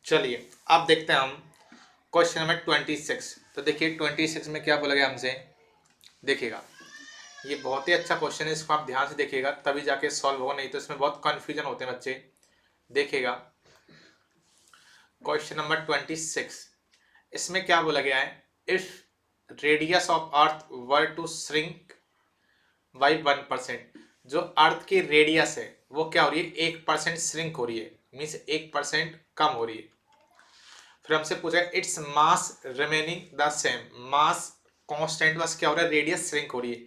चलिए अब देखते हैं हम क्वेश्चन नंबर 26। तो देखिए 26 में क्या बोला गया हमसे, देखिएगा ये बहुत ही अच्छा क्वेश्चन है, इसको आप ध्यान से देखिएगा तभी जाके सॉल्व होगा, नहीं तो इसमें बहुत कंफ्यूजन होते हैं बच्चे। देखिएगा क्वेश्चन नंबर 26, इसमें क्या बोला गया है, if radius of earth were to shrink by 1%, जो अर्थ की रेडियस है वो क्या हो रही है, 1% श्रिंक हो रही है, मीन्स 1% कम हो रही है। फिर हमसे पूछा its mass remaining the same, mass constant, बस क्या हो रहा है, रेडियस श्रिंक हो रही है।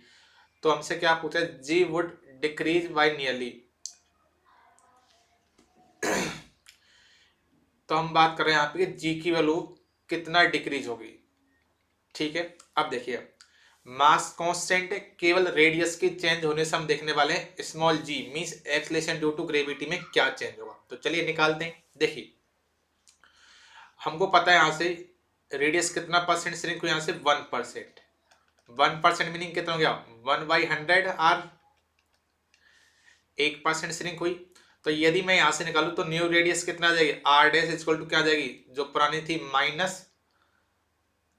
तो हमसे क्या पूछा है, जी वुड डिक्रीज बाय नियरली। तो हम बात कर रहे हैं यहाँ पे जी की वैल्यू कितना डिक्रीज होगी। ठीक है, अब देखिए मास कांस्टेंट है, केवल रेडियस की चेंज होने से हम देखने वाले हैं small G, means acceleration due to gravity में क्या चेंज होगा। तो चलिए निकालते हैं। देखिए हमको पता है यहाँ से रेडियस कितना परसेंट श्रिंक हुई, यहाँ से 1%। 1% मीनिंग कितना हो गया, 1/100 आर 1% श्रिंक हुई। तो यदि मैं यहां से निकालू तो न्यू रेडियस कितना आ जाएगी, आर डैश इक्वल टू क्या आ जाएगी, जो पुरानी थी माइनस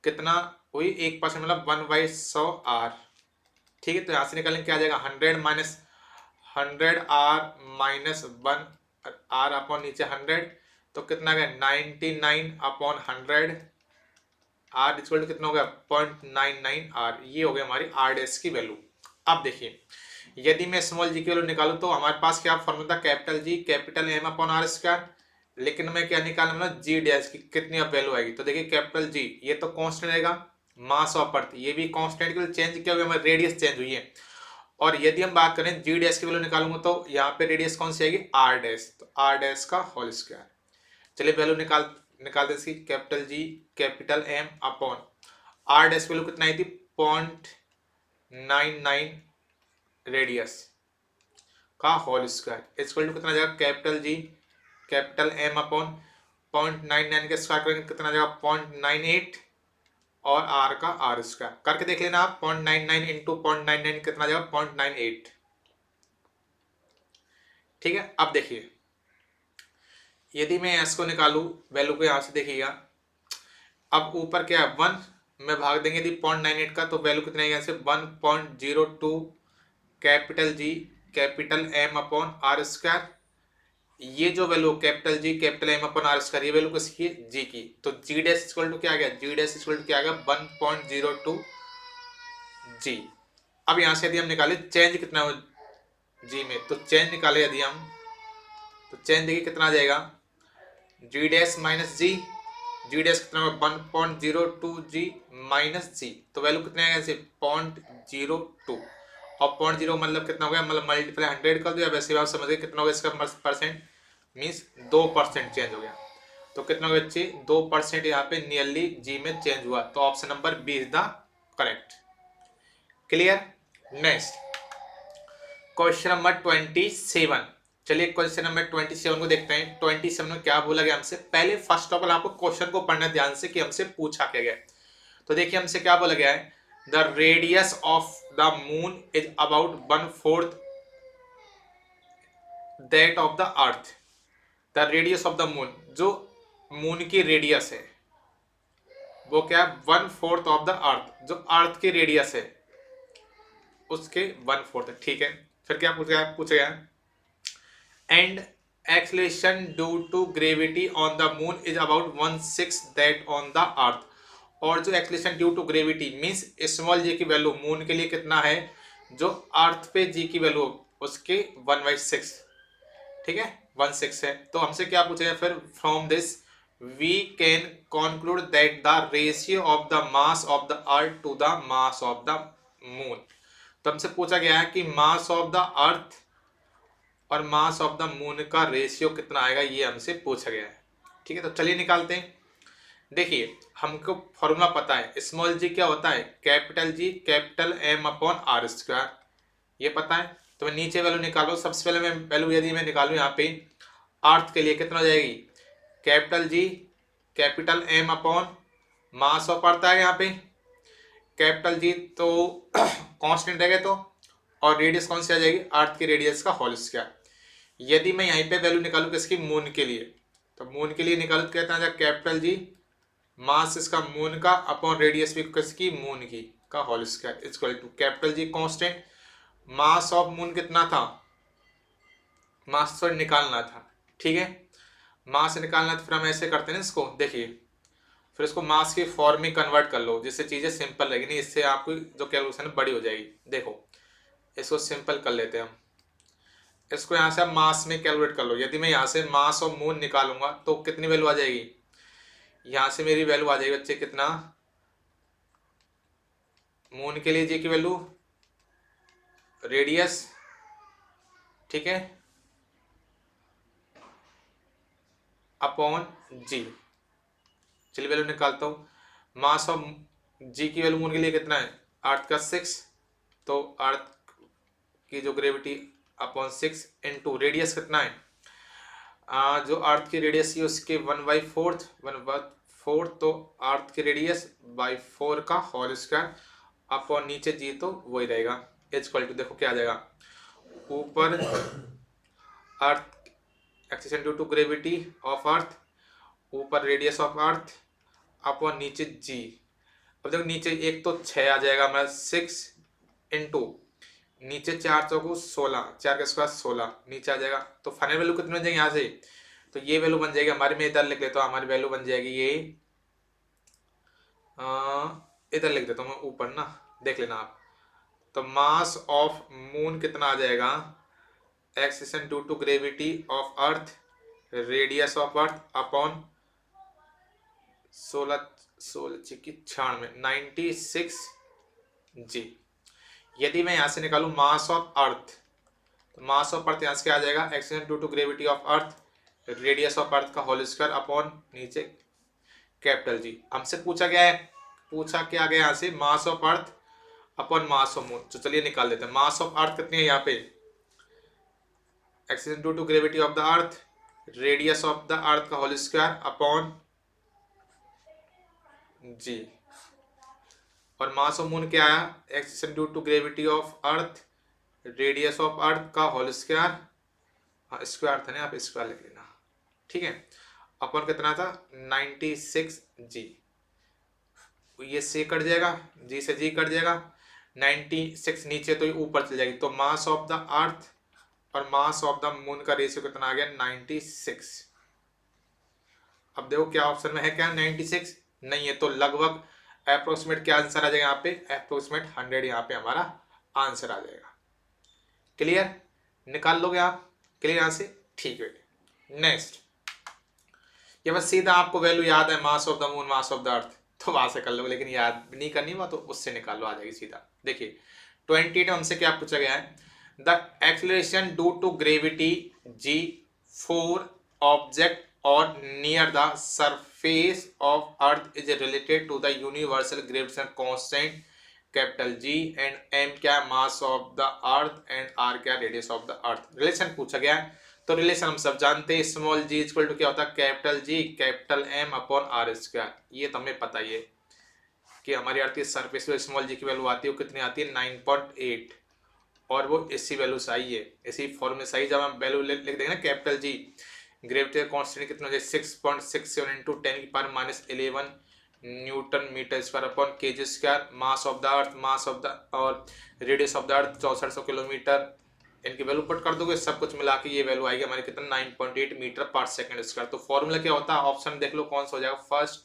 कितना हुई 1%, मतलब 1/100 आर। ठीक है, तो यहां से निकालेंगे क्या आ जाएगा, 100 माइनस 100 आर अपॉन नीचे 100, तो कितना आ गया 99/100 आर इक्वल टू कितना हो गया 0.99 आर। ये हो गया हमारी आर डैश की वैल्यू। अब देखिए यदि मैं स्मॉल जी की वैल्यू निकालू तो हमारे पास क्या फॉर्मूला था, capital G capital M upon R square. लेकिन मैं क्या निकालूंगा, जी डैश की कितनी वैल्यू आएगी। तो देखिए कैपिटल जी ये तो कांस्टेंट रहेगा, मास ऑफ अर्थ ये भी कांस्टेंट, के चेंज क्या हुआ, हमारी रेडियस चेंज हुई है। और यदि हम बात करें जी डैश की वैल्यू निकालूंगा तो यहाँ पे रेडियस कौन सी आएगी, आर डैश, तो आर डैश का होल स्क्वायर। चलिए वैल्यू निकाल दे इसकी, capital G capital M upon R dash value कितना आई थी, 0.99 रेडियस का होल स्क्वायर इक्वल टू कितना जाएगा, capital G capital M upon 0.99 के स्क्वायर करेंगे कितना जाएगा 0.98, और आर का आर स्क्वायर करके देख लेना आप, 0.99 इंटू 0.99 कितना जाएगा 0.98। ठीक है, अब देखिए यदि मैं एस को निकालू वैल्यू को यहां से देखिएगा, अब ऊपर क्या है 1 में भाग देंगे यदि 0.98 का, तो वैल्यू कितना है से 1.02 capital G capital M upon R square. ये जो value capital G capital M upon R square, ये वैल्यू किसकी है, जी की। तो जी डैश इक्वल टू क्या आ गया, जी डैश इक्वल टू क्या आ गया 1.02 जी। अब यहां से यदि हम निकाले चेंज कितना हो जी में, तो चेंज निकाले यदि हम, तो चेंज देखिए कितना आ जाएगा, जी डैश माइनस जी, जी डैश कितना होगा 1.02 जी माइनस जी, तो वैल्यू कितने आएगा ऐसे 0.02, और 0.0 मतलब कितना हो गया, मतलब मल्टीप्लाई 100 कर दो, या वैसे आप समझ गए कितना होगा इसका परसेंट, मीन्स 2% चेंज हो गया। तो कितना होगा बच्चे 2% यहाँ पे नियरली जी में चेंज हुआ, तो option number B is the correct. Clear. Next question number 27। चलिए क्वेश्चन नंबर 27 को देखते हैं। 27 में क्या बोला गया हमसे, पहले फर्स्ट ऑफ ऑल आपको क्वेश्चन को पढ़ना ध्यान से कि हमसे पूछा क्या गया। तो देखिए हमसे क्या बोला गया है, the radius of the moon is about 1/4 that of the earth. The radius of the moon, जो मून की रेडियस है वो क्या है 1/4 ऑफ द अर्थ, जो अर्थ की रेडियस है उसके 1/4 है। ठीक है, फिर क्या पूछा गया and acceleration due to gravity on the moon is about 1/6 that on the earth. और जो acceleration due to gravity means small g की वैल्यू मून के लिए कितना है, जो अर्थ पे जी की वैल्यू उसके 1/6। ठीक है 1/6 है। तो हमसे क्या पूछा फिर, from this we can conclude that the ratio of the mass of the earth to the mass of the moon. तो हमसे पूछा गया है कि मास ऑफ द अर्थ और मास ऑफ द मून का रेशियो कितना आएगा, ये हमसे पूछा गया है। ठीक है, तो चलिए निकालते हैं। देखिए हमको फॉर्मूला पता है, स्मॉल जी क्या होता है, capital G capital M upon R square, ये पता है। तो मैं नीचे वैल्यू निकालो, सबसे पहले मैं वैल्यू यदि मैं निकालू यहाँ पे अर्थ के लिए कितना हो जाएगी, capital G capital M upon mass of earth आएगा यहाँ पे, कैपिटल जी तो कांस्टेंट रहेगा, तो और रेडियस कौन सी आ जाएगी, अर्थ की रेडियस का होल स्क्वायर। यदि मैं यहीं पे वैल्यू निकालू किसकी, मून के लिए, तो मून के लिए निकालो तो कहते हैं कैपिटल जी मास इसका मून का अपॉन रेडियस भी किसकी मून की का whole square equal to capital G constant. Mass of moon कितना था, मास तो निकालना था, ठीक है, मास निकालना तो फिर हम ऐसे करते हैं इसको, देखिए फिर इसको मास के फॉर्म में कन्वर्ट कर लो जिससे चीजें सिंपल लगेगी, नहीं इससे आपकी जो कैलकुलेशन बड़ी हो जाएगी। देखो इसको सिंपल कर लेते हैं हम, इसको यहाँ से आप मास में कैलकुलेट कर लो। यदि मैं यहाँ से मास ऑफ मून निकालूंगा तो कितनी वैल्यू आ जाएगी, यहाँ से मेरी वैल्यू आ जाएगी बच्चे कितना, मून के लिए जी की वैल्यू रेडियस, ठीक है, अपॉन जी। चलिए वैल्यू निकालता हूँ, मास ऑफ जी की वैल्यू मून के लिए कितना है, अर्थ का 6, तो अर्थ की जो ग्रेविटी अपॉन 6 इंटू रेडियस कितना है, जो अर्थ की रेडियस है उसके 1/4 तो अर्थ की रेडियस बाई 4 का होल स्क्वायर अपॉन नीचे जी तो वही रहेगा इक्वल टू, देखो क्या आ जाएगा, ऊपर earth acceleration due to gravity of earth, ऊपर रेडियस ऑफ अर्थ अपॉन नीचे जी। अब देखो नीचे एक तो 6 आ जाएगा हमारा 6 इंटू नीचे 4 चौको 16, 4 का स्क्वायर 16 नीचे आ जाएगा, तो फाइनल वैल्यू कितनी बन जाएगी यहाँ से, तो ये वैल्यू बन जाएगी हमारी, मैं इधर लिख लेता हूँ, हमारी वैल्यू बन जाएगी ये, इधर लिख देता हूँ मैं ऊपर ना, देख लेना आप। तो मास ऑफ मून कितना आ जाएगा, acceleration due to gravity of earth radius of earth upon 96 G. यदि मैं यहाँ से निकालू मास ऑफ अर्थ, तो मास ऑफ अर्थ यहाँ से क्या आ जाएगा, acceleration due to gravity of earth radius of earth का होल स्क्वायर अपॉन नीचे कैपिटल जी। हमसे पूछा गया है, पूछा क्या गया यहाँ से, mass of earth upon mass of moon. तो चलिए निकाल देते हैं, मास ऑफ अर्थ कितनी है यहाँ पे, acceleration due to gravity of the earth radius of the earth का होल स्क्वायर अपॉन जी, और मास ऑफ मून क्या आया, acceleration due to gravity of earth radius of earth का होल स्क्वायर, हाँ स्क्वायर था ना, आप स्क्वायर लिख लेना, ठीक है, अपन कितना था 96 जी, ये से कट जाएगा, जी से जी कट जाएगा, 96 नीचे तो ये ऊपर चल जाएगी, तो मास ऑफ द अर्थ और मास ऑफ द मून का रेशियो कितना आ गया 96। अब देखो क्या ऑप्शन में है, क्या 96 नहीं है, तो लगभग अप्रोक्सीमेट क्या आंसर आ जाएगा यहाँ पे, अप्रोक्सीमेट 100 यहाँ पे हमारा आंसर आ जाएगा। क्लियर, निकाल लोगे आप, क्लियर यहाँ से, ठीक है। नेक्स्ट, ये बस सीधा आपको वैल्यू याद है मास of the moon mass of the अर्थ, तो वहां से कर लोगे, लेकिन याद नहीं करनी वो तो उससे निकाल लो, आ जाएगी सीधा। देखिए 28 हमसे क्या पूछा गया है, the acceleration due to gravity g for object or near the surface of earth is related to the universal gravitation constant capital G and M क्या mass of the earth and R क्या radius of the earth. Relation पूछा गया है, तो relation हम सब जानते हैं, स्मॉल जी इक्वल टू क्या होता है capital G capital M upon R square, ये तो हमें पता ही है कि हमारी अर्थ की सरफेस पे स्मॉल जी की वैल्यू आती है, वो कितनी आती है 9.8, और वो इसी वैल्यू से आई है, इसी फॉर्मूले से आई। जब हम वैल्यू लिख देंगे ना कैपिटल जी, ग्रेविटी कांस्टेंट कितना हो जाए 6.67 into 10⁻11 newton metre square upon KG square, mass of the earth mass of the और radius of the earth 6400 kilometre, इनकी वैल्यू पुट कर दोगे सब कुछ मिला के ये वैल्यू आएगी हमारी कितना 9.8 मीटर पर सेकंड स्क्वायर। तो फॉर्मूला क्या होता है, ऑप्शन देख लो कौन सा हो जाएगा फर्स्ट,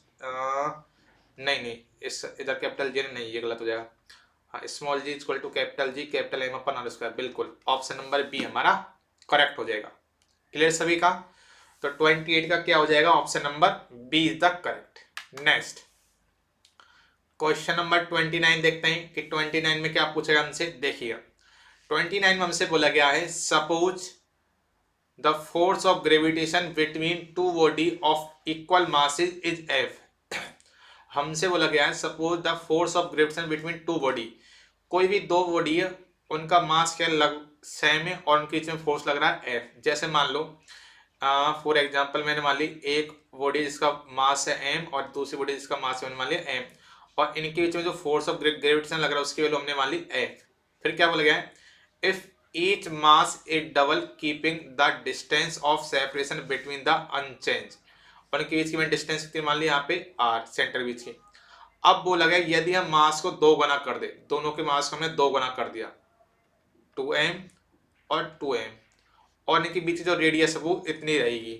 नहीं इस इधर कैपिटल जी नहीं, ये गलत हो जाएगा, हाँ small G equal to capital G capital M upon R square, बिल्कुल ऑप्शन नंबर बी हमारा करेक्ट हो जाएगा। क्लियर सभी का, तो 28 का क्या हो जाएगा, option number B is the correct. Next question number 29 देखते हैं कि 29 में क्या पूछेगा हमसे, देखिएगा 29 में हमसे बोला गया है suppose the force of gravitation between two body of equal masses is F. हमसे बोला गया है suppose the force of gravitation between two body, कोई भी दो बॉडी है उनका मास क्या लग सेम है और उनके बीच में फोर्स लग रहा है एफ। जैसे मान लो फॉर एग्जांपल मैंने मान ली एक बॉडी जिसका मास है एम और दूसरी बॉडी जिसका मास है मैंने मान लिया एम, और इनके बीच में जो फोर्स ऑफ ग्रेविटेशन लग रहा है उसकी वैल्यू हमने मान ली एफ। फिर क्या बोला गया है, if each mass is double keeping the distance of separation between the unchanged, उनके बीच की मैंने डिस्टेंस कितनी मान ली यहाँ पे r, सेंटर बीच की। अब बोला गया यदि हम मास को 2 गुना कर दे, दोनों के मास को हमने 2 गुना कर दिया, 2m और 2m, और इनके बीच जो रेडियस है वो इतनी रहेगी,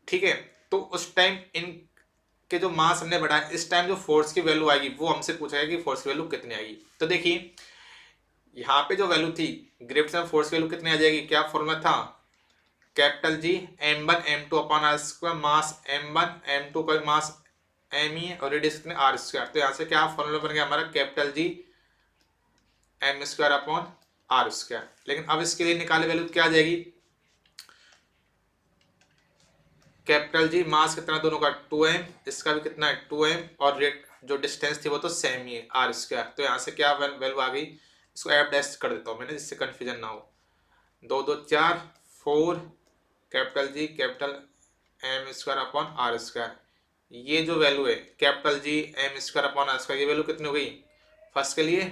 ठीक है। तो उस टाइम इन के जो मास हमने बढ़ाया, इस टाइम जो फोर्स की वैल्यू आएगी वो हमसे पूछा गया कि फोर्स की वैल्यू कितनी आएगी। तो देखिए यहाँ पे जो वैल्यू थी ग्रेविटेशनल फोर्स की वैल्यू कितनी आ जाएगी, क्या फॉर्मूला था, capital G m1 m2 upon R square, mass m1 m2 का मास m ही है और रेडियस कितने r स्क्वायर। तो यहाँ से क्या फॉर्मूला बन गया हमारा, capital G m square upon r square. लेकिन अब इसके लिए निकाले वैल्यू क्या आ जाएगी, कैपिटल जी मास कितना दोनों का 2m, इसका भी कितना है 2m, और रेट जो डिस्टेंस थी वो तो सेम ही है r स्क्वायर। तो यहाँ से क्या वैल्यू आ गई, इसको एफ डैश कर देता हूँ मैंने जिससे कंफ्यूजन ना हो, 2 2 4 4 capital G capital m square upon r square. ये जो वैल्यू है कैपिटल जी m square upon r square, ये वैल्यू कितनी हो गई फर्स्ट के लिए,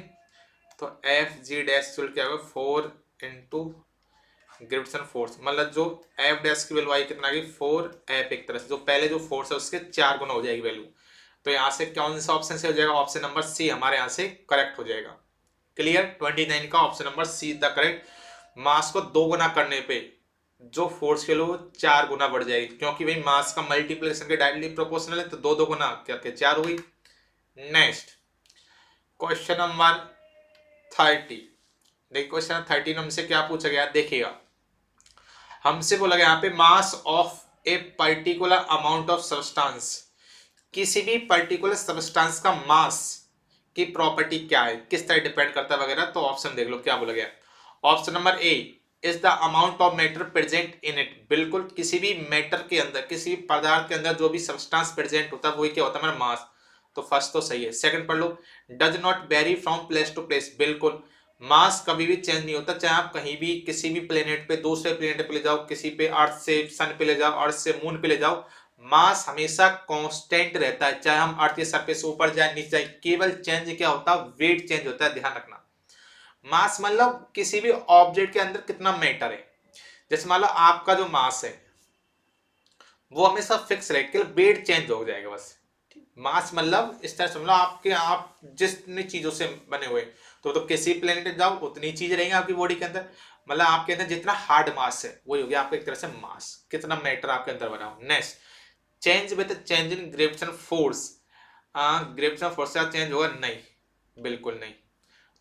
तो एफ जी डैश क्या होगा 4 इंटू ग्रेविटेशन फोर्स, मतलब जो एफ डैश की वैल्यू आई कितना आ गई 4f, एक तरह से जो पहले जो फोर्स है उसके 4 गुना हो जाएगी वैल्यू। तो यहाँ से कौन सा ऑप्शन से हो जाएगा, ऑप्शन नंबर सी हमारे यहाँ से करेक्ट हो जाएगा। क्लियर, 29 का option number C the correct. Mass को 2 गुना करने पे जो फोर्स के लो 4 गुना बढ़ जाएगी, क्योंकि भाई मास का मल्टीप्लिकेशन के डायरेक्टली प्रोपोर्शनल है, तो 2 2 गुना क्या 4 हो गई। Next question number 30। देखिए क्वेश्चन 30 हमसे क्या पूछा गया देखिएगा, हमसे बोला गया यहाँ पे mass of a particular amount of substance, किसी भी पर्टिकुलर सब्सटेंस का मास की प्रॉपर्टी क्या है, किस तरह डिपेंड करता है वगैरह। तो ऑप्शन देख लो क्या बोला गया, option number A is the amount of matter present in it, बिल्कुल किसी भी मैटर के अंदर, किसी भी पदार्थ के अंदर जो भी सब्सटेंस प्रेजेंट होता है वही क्या होता है हमारा मास। तो फर्स्ट तो सही है। सेकंड पढ़ लो, does not vary from place to place, बिल्कुल मास कभी भी चेंज नहीं होता, चाहे आप कहीं भी किसी भी प्लेनेट पे दूसरे प्लेनेट पे ले जाओ, किसी पे अर्थ से सन पे ले जाओ, अर्थ से मून पे ले जाओ, मास हमेशा कांस्टेंट रहता है, चाहे हम अर्थ के सरफेस ऊपर जाए नीचे जाए, केवल चेंज क्या होता है वेट चेंज होता है, ध्यान रखना। मास मतलब किसी भी ऑब्जेक्ट के अंदर कितना मैटर है, जैसे मान लो आपका जो मास है वो हमेशा फिक्स रहे, केवल वेट चेंज हो जाएगा बस। मास मतलब इस तरह समझ लो आपके आप जितनी चीजों से बने हुए, तो किसी प्लेनेट जाओ उतनी चीज रहेंगी आपकी बॉडी के अंदर, मतलब आपके अंदर जितना हार्ड मास है वही हो गया आपका एक तरह से मास, कितना मैटर आपके अंदर बना हो। Next, change with change in gravitation force, gravitation force से चेंज होगा नहीं, बिल्कुल नहीं।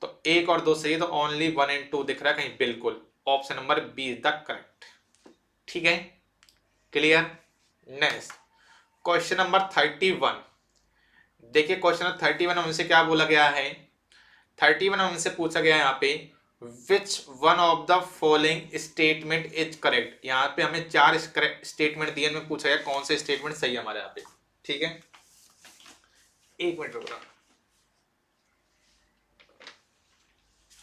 तो एक और दो सही है, तो ओनली 1 एंड 2 दिख रहा है कहीं, बिल्कुल option number B is the correct. ठीक है, क्लियर। Next question number 31। देखिए क्वेश्चन नंबर 31 हमसे क्या बोला गया है, 31 हमसे पूछा गया है यहाँ पे विच one of the following statement is correct. यहाँ पे हमें 4 स्टेटमेंट दिए, में पूछा गया कौन से स्टेटमेंट सही है हमारे यहाँ पे। ठीक है, एक मिनट रुकना,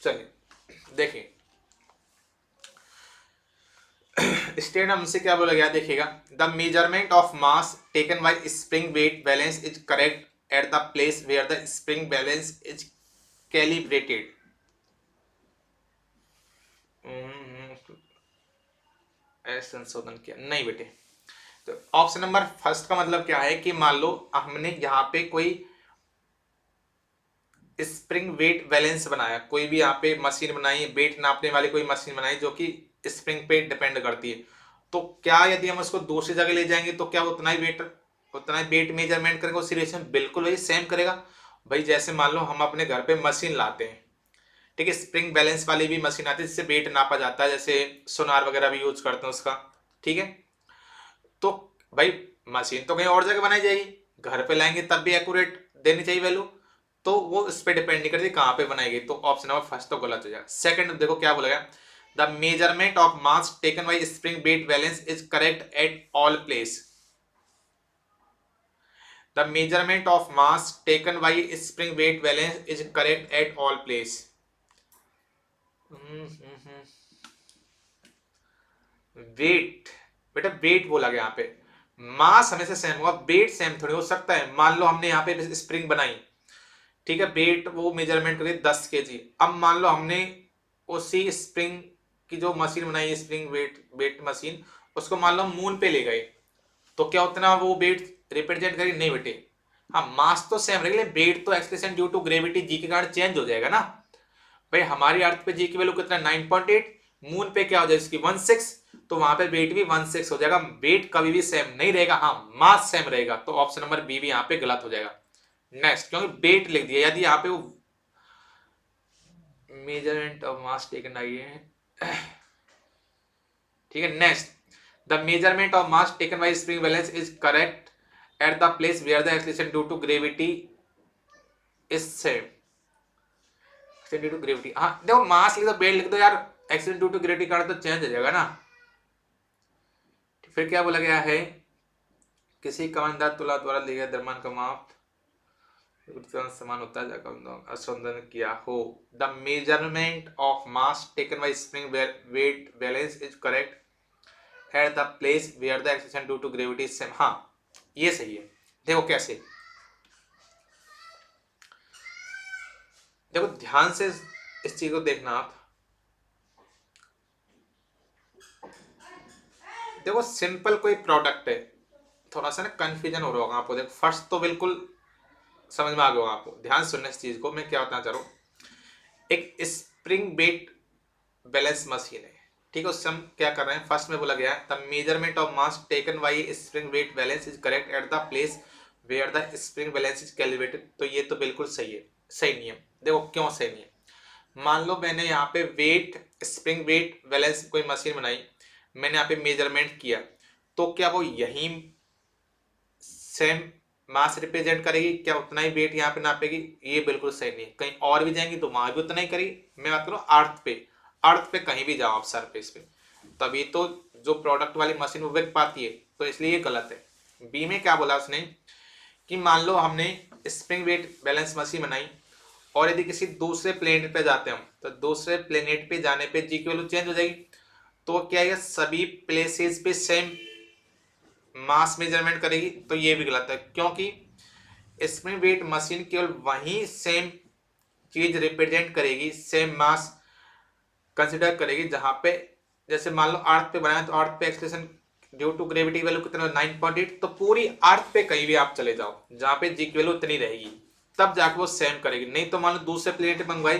चलिए देखिए स्टेट हमसे क्या बोला गया देखिएगा, the measurement of mass taken by spring weight balance is correct at the place where the spring balance is calibrated. संशोधन किया नहीं बेटे। तो ऑप्शन नंबर फर्स्ट का मतलब क्या है कि मान लो हमने यहाँ पे कोई स्प्रिंग वेट बैलेंस बनाया, कोई भी यहाँ पे मशीन बनाई, वेट नापने वाली कोई मशीन बनाई जो कि स्प्रिंग पे डिपेंड करती है, तो क्या यदि हम उसको दूसरी जगह ले जाएंगे तो क्या उतना ही वेट मेजरमेंट करेगा उसी रेशियो में, बिल्कुल वही सेम करेगा भाई। जैसे मान लो हम अपने घर पे मशीन लाते हैं, ठीक है, स्प्रिंग बैलेंस वाली भी मशीन आती है जिससे वेट नापा जाता है, जैसे सोनार वगैरह भी यूज करते हैं उसका। ठीक है, तो भाई मशीन तो कहीं और जगह बनाई जाएगी, घर पे लाएंगे तब भी एक्यूरेट देनी चाहिए वैल्यू, तो वो इस पे डिपेंड नहीं करती कहाँ पे बनाएगी। तो ऑप्शन नंबर फर्स्ट तो गलत हो जाएगा। सेकंड देखो क्या बोला गया, the measurement of mass taken by spring weight balance is correct at all place. The measurement of mass taken by spring weight balance is correct at all place. Wait, बेटा weight बोला गया यहाँ पे, मास हमेशा सेम होगा, weight same थोड़ी हो सकता है। मान लो हमने यहाँ पे स्प्रिंग बनाई, ठीक है, वेट वो मेजरमेंट करिए 10 kg, अब मान लो हमने उसी स्प्रिंग की जो मशीन बनाई है, स्प्रिंग वेट मशीन, उसको मान लो मून पे ले गए, तो क्या उतना वो वेट रिप्रेजेंट करेगी? नहीं बेटे, हाँ मास तो सेम रहेगी, वेट तो एक्सलेशन ड्यू टू ग्रेविटी जी के कारण चेंज हो जाएगा ना। भाई हमारी अर्थ पे जी की वैल्यू कितना 9.8, मून पे क्या हो जाएगा इसकी 16, तो वहां पे वेट भी 16 हो जाएगा। वेट कभी भी सेम नहीं रहेगा, हाँ मास सेम रहेगा, तो ऑप्शन नंबर बी भी यहाँ पे गलत हो जाएगा। नेक्स्ट, क्योंकि वेट लिख दिया, यदि यहाँ पे वो मेजरमेंट ऑफ मास टेकन आई है, ठीक है। Next, the measurement of mass taken by spring balance is correct at the place where the acceleration due to gravity is same, due to gravity. हाँ देखो मास लिख दो, वेट लिख दो यार, एक्सलेशन ड्यू टू ग्रेविटी कारण तो चेंज हो जाएगा ना। फिर क्या बोला गया है, किसी कमानदार तुला द्वारा लिए गए द्रव्यमान का माप समान होता है जाकर असंतुलन किया हो। The measurement of mass taken by spring weight balance is correct at the place where the acceleration due to gravity same. हाँ ये सही है। देखो कैसे, देखो ध्यान से इस चीज को देखना आप। देखो सिंपल कोई प्रोडक्ट है, थोड़ा सा ना कंफ्यूजन हो रहा होगा आपको। देखो फर्स्ट तो बिल्कुल समझ में आ गया होगा आपको, ध्यान सुनने इस चीज को, मैं क्या बताना चाह रहा हूँ। एक स्प्रिंग वेट बैलेंस मशीन है, ठीक है। उससे हम क्या कर रहे हैं, फर्स्ट में बोला गया है the measurement of mass taken by spring weight balance is correct at the place where the spring balance is calibrated. तो ये तो बिल्कुल सही है, सही नियम। देखो क्यों सही नियम, मान लो मैंने यहाँ पे वेट स्प्रिंग वेट बैलेंस कोई मशीन बनाई, मैंने यहाँ पे मेजरमेंट किया, तो क्या वो यही सेम मास रिप्रेजेंट करेगी? क्या उतना ही वेट यहाँ पे नापेगी? ये बिल्कुल सही नहीं। कहीं और भी जाएंगी तो वहां भी उतना ही करेगी। मैं बात करूँ अर्थ पे, अर्थ पे कहीं भी जाओ आप सरफेस पे, तभी तो जो प्रोडक्ट वाली मशीन वो बिक पाती है, तो इसलिए ये गलत है। बी में क्या बोला उसने कि मान लो हमने स्प्रिंग वेट बैलेंस मशीन बनाई, और यदि किसी दूसरे प्लेनेट पे जाते हैं तो दूसरे प्लेनेट पे जाने पे जी की वैल्यू चेंज हो जाएगी। तो क्या ये सभी प्लेसेस पे सेम मास मेजरमेंट करेगी? तो ये भी गलत है, क्योंकि स्प्रिंग वेट मशीन केवल वही सेम चीज रिप्रेजेंट करेगी, सेम मास कंसिडर करेगी जहां पे, जैसे मान लो अर्थ पे बनाया तो अर्थ पे acceleration due to gravity value कितना 9.8, तो पूरी अर्थ पे कहीं भी आप चले जाओ जहां पे जी की वैल्यू उतनी रहेगी, तब जाके वो सेम करेगी। नहीं तो मान लो दूसरे प्लेनेट मंगवाई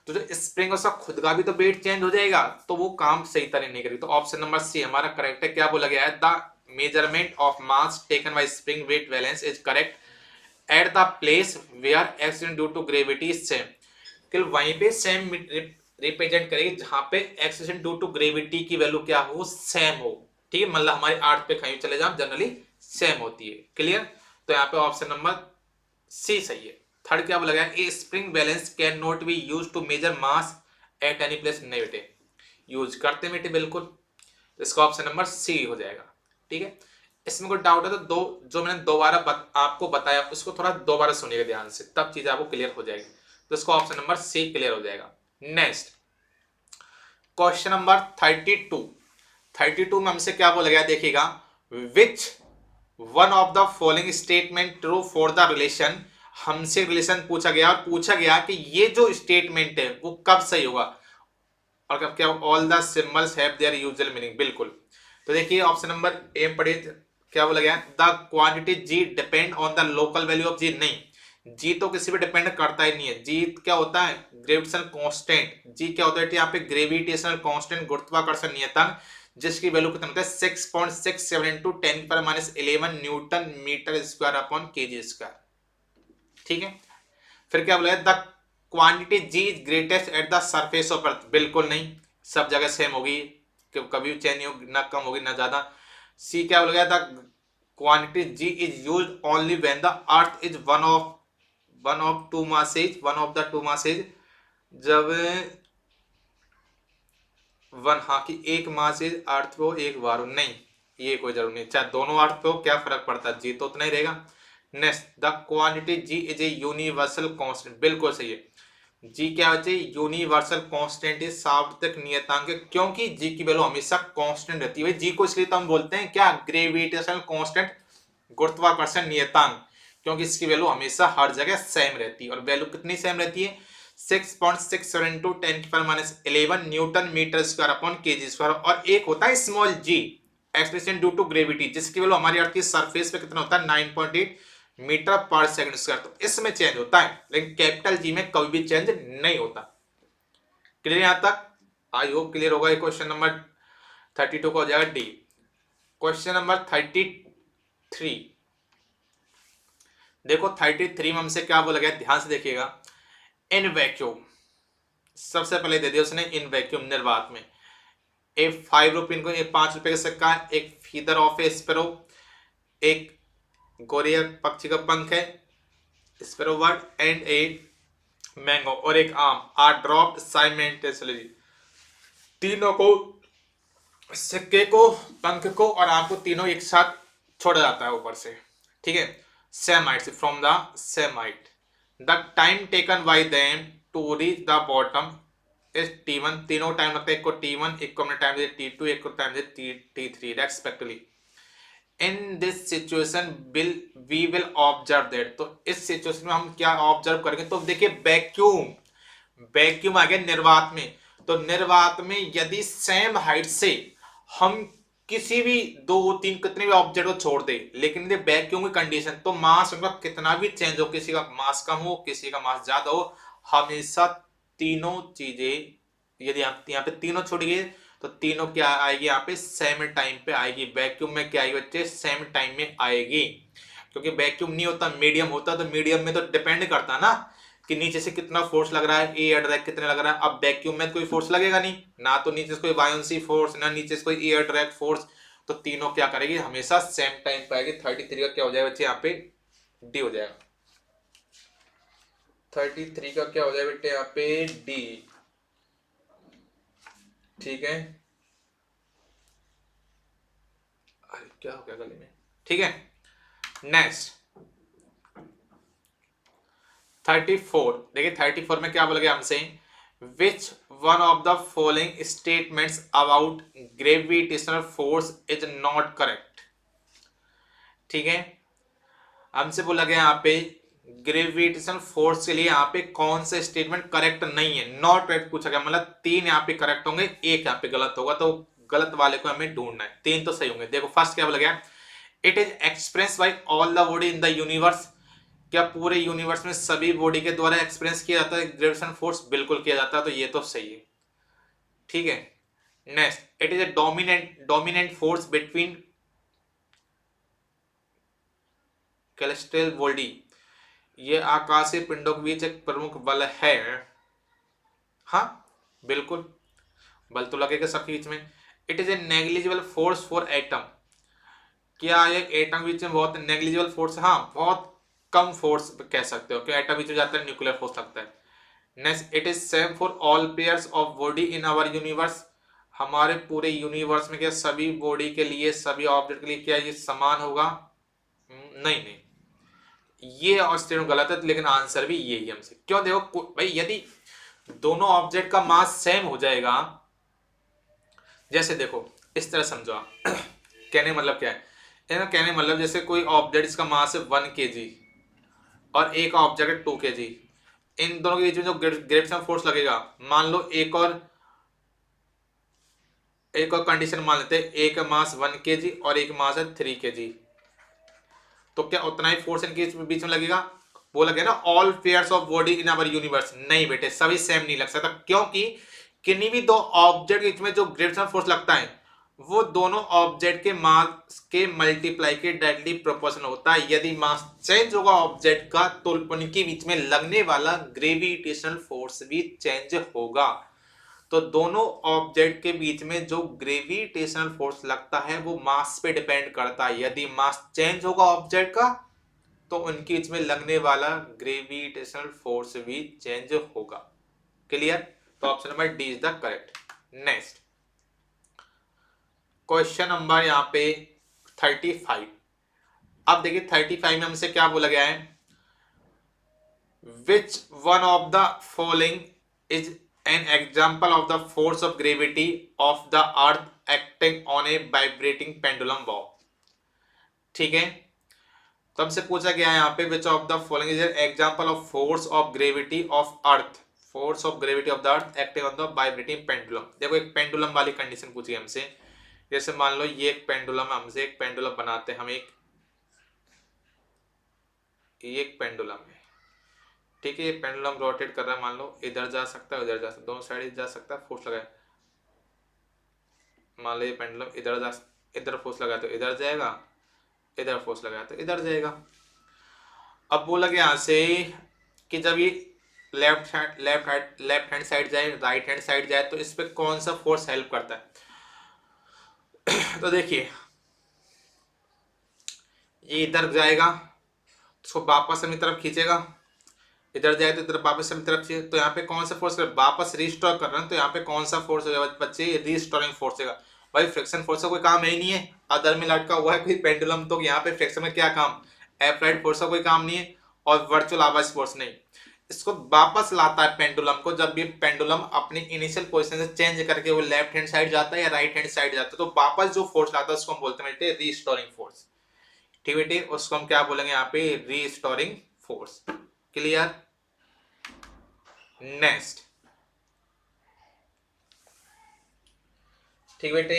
तो जो स्प्रिंग उसका खुद का भी तो वेट चेंज हो जाएगा, तो वो काम सही तरह नहीं करेगी। तो ऑप्शन नंबर सी हमारा करेक्ट है। क्या बोला गया है, the measurement of mass taken by spring weight balance is correct at the place where accident due to gravity is same. केवल वहीं पे सेम रिप्रेजेंट करेगी जहां पे एक्सेशन ड्यू टू ग्रेविटी की वैल्यू क्या हो, सेम हो। ठीक है, मतलब हमारे आर्ट पे कहीं चले जाओ जनरली सेम होती है। क्लियर? तो यहाँ पे ऑप्शन नंबर सी सही है। थर्ड क्या बोला गया, a spring balance can not be use to measure mass at any place. नहीं बेटे, यूज करते बेटे बिल्कुल, तो इसका ऑप्शन नंबर सी हो जाएगा। ठीक है, इसमें कोई डाउट है तो दो जो मैंने दोबारा आपको बताया उसको थोड़ा दोबारा सुनिएगा ध्यान से, तब चीज आपको क्लियर हो जाएगी। तो इसका ऑप्शन नंबर सी क्लियर हो जाएगा। नेक्स्ट क्वेश्चन नंबर 32 में हमसे क्या बोला गया देखिएगा, विच one of the following statement true for the relation. हमसे रिलेशन पूछा गया और पूछा गया कि ये जो स्टेटमेंट है वो कब सही होगा, और कब क्या all the symbols have their usual meaning. बिल्कुल, तो देखिए ऑप्शन नंबर ए पढ़िए, क्या बोला गया, the quantity g depend on the local value of g. नहीं, जी तो किसी पे डिपेंड करता ही नहीं है। जी क्या होता है, ग्रेविटेशनल कांस्टेंट। जी क्या होता है यहाँ पे, ग्रेविटेशनल कांस्टेंट, गुरुत्वाकर्षण नियतांक, जिसकी वैल्यू कितना होता है 6.67 into 10⁻11 newton metre square upon KG square. ठीक है, फिर क्या बोला, the quantity G is greatest at the surface of earth. बिल्कुल नहीं, सब जगह सेम होगी, कभी चेंज नहीं होगी, ना कम होगी ना ज्यादा। सी क्या बोला गया, the quantity G is use only when the earth is one of two masses, one of the two masses, जब वन, हाँ कि एक मासेज अर्थ पे हो एक बार हो। नहीं, ये कोई जरूर नहीं, चाहे दोनों अर्थ पे हो क्या फर्क पड़ता है, जी तो उतना ही रहेगा। Next, the quantity G is a universal constant. बिल्कुल सही है, जी क्या होती है, यूनिवर्सल कांस्टेंट इज सार्वत्रिक नियतांक, क्योंकि जी की वैल्यू हमेशा कांस्टेंट रहती है। जी को इसलिए तो हम बोलते हैं क्या, ग्रेविटेशनल कांस्टेंट, गुरुत्वाकर्षण नियतांक, क्योंकि इसकी वैल्यू हमेशा हर जगह सेम रहती है। और वैल्यू कितनी सेम रहती है, 6.67 into 10⁻11 newton metre square upon KG square. और एक होता है small G, acceleration due to gravity, जिसकी वैल्यू हमारी अर्थ की सरफेस पे कितना होता है 9.8 मीटर पर सेकंड स्क्वायर। तो इसमें चेंज होता है, लेकिन कैपिटल जी में कभी भी चेंज नहीं होता। क्लियर यहां तक? आई होप क्लियर होगा। ये क्वेश्चन नंबर 32 का हो जाएगा डी। क्वेश्चन नंबर 33 देखो, 33 में हमसे क्या बोला गया, ध्यान से देखिएगा। इन वैक्यूम, सबसे पहले दे दिया उसने इन वैक्यूम निर्वात में, एक 5 रुपये को, एक 5 रुपए का सिक्का है, एक फीदर ऑफ ए स्पैरो, एक गोरिया पक्षी का पंख है sparrow bird, and a mango, और एक आम आर ड्रॉप्ड साइमल्टेनियसली। तीनों को, सिक्के को, पंख को और आम को, तीनों एक साथ छोड़ा जाता है ऊपर से, ठीक है, सेम हाइट से, from the same height. The time taken by them to reach the bottom is T1। तीनों टाइम लगता है, एक को T1, एक को हमने टाइम दिया T2, एक को टाइम दिया T3 respectively. In this situation we will observe that. तो इस सिचुएशन में हम क्या ऑब्जर्व करेंगे, तो देखिए वैक्यूम, वैक्यूम आ गया निर्वात में। तो निर्वात में यदि सेम हाइट से हम किसी भी 2 3 कितने भी ऑब्जेक्ट को छोड़ दे, लेकिन ये वैक्यूम की कंडीशन, तो मास उनका कितना भी चेंज हो, किसी का मास कम हो, किसी का मास ज्यादा हो, हमेशा तीनों चीजें, यदि आप यहाँ पे तीनों छोड़ गए तो तीनों क्या आएगी, यहाँ पे सेम टाइम पे आएगी। वैक्यूम में क्या आएगी बच्चे, सेम टाइम में आएगी। क्योंकि वैक्यूम नहीं होता, मीडियम होता, तो मीडियम में तो डिपेंड करता ना कि नीचे से कितना फोर्स लग रहा है, एयर ड्रैग कितने लग रहा है। अब वैक्यूम में कोई फोर्स लगेगा नहीं, ना तो नीचे से कोई बायोंसी फोर्स, ना नीचे से कोई एयर ड्रैग फोर्स, तो तीनों क्या करेगी, हमेशा सेम टाइम पे आएगी। 33 का क्या हो जाएगा बच्चे, यहाँ पे डी हो जाएगा। 33 का क्या हो जाएगा बेटे, यहाँ पे डी, ठीक है। अरे क्या हो गया गले में, ठीक है। नेक्स्ट 34 देखिए, 34 में क्या बोला गया हमसे, विच one of the following statements about gravitational force is not correct. ठीक है, हमसे बोला गया यहाँ पे ग्रेविटेशनल फोर्स के लिए यहाँ पे कौन सा स्टेटमेंट करेक्ट नहीं है, नॉट करेक्ट पूछा गया। मतलब 3 यहाँ पे करेक्ट होंगे, एक यहाँ पे गलत होगा, तो गलत वाले को हमें ढूंढना है, 3 तो सही होंगे। देखो फर्स्ट क्या बोला गया, it is experience by all the body in the universe. क्या पूरे यूनिवर्स में सभी बॉडी के द्वारा एक्सपीरियंस किया जाता है ग्रेविटेशन फोर्स, बिल्कुल किया जाता है, तो ये तो सही है, ठीक है। Next, it is a dominant force between celestial body. ये आकाशीय पिंडों के बीच एक प्रमुख बल है। हाँ बिल्कुल, बल तो लगेगा सबके बीच में। It is A negligible force for atom. क्या एक एटम के बीच में बहुत नेग्लिजिबल फोर्स, हाँ बहुत कम फोर्स कह सकते हो, क्योंकि एटम बीच में जाता है न्यूक्लियर फोर्स लगता है। Next, it is same for all pairs of body in our universe. हमारे पूरे यूनिवर्स में क्या सभी बॉडी के लिए, सभी ऑब्जेक्ट के लिए क्या ये समान होगा? नहीं नहीं, ये स्टेटमेंट गलत है, लेकिन आंसर भी यही है हमसे। क्यों? देखो भाई, यदि दोनों ऑब्जेक्ट का मास सेम हो जाएगा, जैसे देखो इस तरह समझो आप कहने मतलब क्या है, कहने मतलब जैसे कोई ऑब्जेक्ट इसका मास है 1 kg और एक ऑब्जेक्ट है 2 kg, इन दोनों के बीच में जो ग्रेविटेशनल फोर्स लगेगा, मान लो एक और कंडीशन मान लेते हैं, एक मास 1 kg और एक मास है 3 kg, तो क्या उतना ही फोर्स इनके बीच में लगेगा? वो लगे ना all pairs of body in our universe. नहीं बेटे, सभी सेम नहीं लग सकता, क्योंकि किन्हीं भी 2 ऑब्जेक्ट के बीच में जो ग्रेविटेशनल फोर्स लगता है वो दोनों ऑब्जेक्ट के मास के मल्टीप्लाई के डायरेक्टली प्रोपोर्शनल होता है। यदि मास चेंज होगा ऑब्जेक्ट का, तो उनके बीच में लगने वाला ग्रेविटेशनल फोर्स भी चेंज होगा। तो दोनों ऑब्जेक्ट के बीच में जो ग्रेविटेशनल फोर्स लगता है वो मास पे डिपेंड करता है। यदि मास चेंज होगा ऑब्जेक्ट का, तो उनके बीच में लगने वाला ग्रेविटेशनल फोर्स भी चेंज होगा। क्लियर? तो option number D is the correct. Next question number यहाँ पे 35। अब देखिए 35 में हमसे क्या बोला गया है, which one of the following is an example of the force of gravity of the earth acting on A vibrating pendulum Bob. ठीक है, तो हमसे पूछा गया है यहाँ पे, which of the following is an example of force of gravity of earth, force of gravity of the earth acting on the vibrating pendulum. देखो एक पेंडुलम वाली कंडीशन पूछी हमसे जैसे मान लो ये एक पेंडुलम, हमसे एक पेंडुलम बनाते हैं हम, एक पेंडुलम है, ठीक है। ये पेंडुलम रोटेट कर रहा है, मान लो इधर जा सकता है उधर जा सकता है, दोनों साइड जा सकता है, फोर्स लगाए। मान लो ये पेंडुलम इधर फोर्स लगाया तो इधर जाएगा, इधर फोर्स लगाया तो इधर जाएगा। अब बोला कि यहाँ से कि जब ये लेफ्ट हैंड साइड जाए, राइट हैंड साइड जाए, तो इस पे कौन सा फोर्स हेल्प करता है। तो देखिए ये इधर जाएगा, उसको वापस अपनी तरफ खींचेगा, इधर जाए तो इधर वापस अपनी तरफ खींचे, तो यहाँ पे कौन सा फोर्स कर, वापस रिस्टोर कर रहे हैं, तो यहाँ पे कौन सा फोर्स होगा बच्चे, रिस्टोरिंग फोर्स होगा। भाई फ्रिक्शन फोर्स का कोई काम है ही नहीं है, अदर में लटका हुआ है कोई पेंडुलम, तो यहाँ पे फ्रिक्शन में क्या काम, एप्लाइड फोर्स का कोई काम नहीं है, और वर्चुअल आवाज फोर्स नहीं। इसको वापस लाता है पेंडुलम को, जब भी पेंडुलम अपनी इनिशियल पोजीशन से चेंज करके वो लेफ्ट हैंड साइड जाता है या राइट हैंड साइड जाता है, तो वापस जो फोर्स लाता है उसको हम बोलते हैं रीस्टोरिंग फोर्स, ठीक बेटे। उसको हम क्या बोलेंगे यहाँ पे, रीस्टोरिंग फोर्स। क्लियर। नेक्स्ट, ठीक बेटे।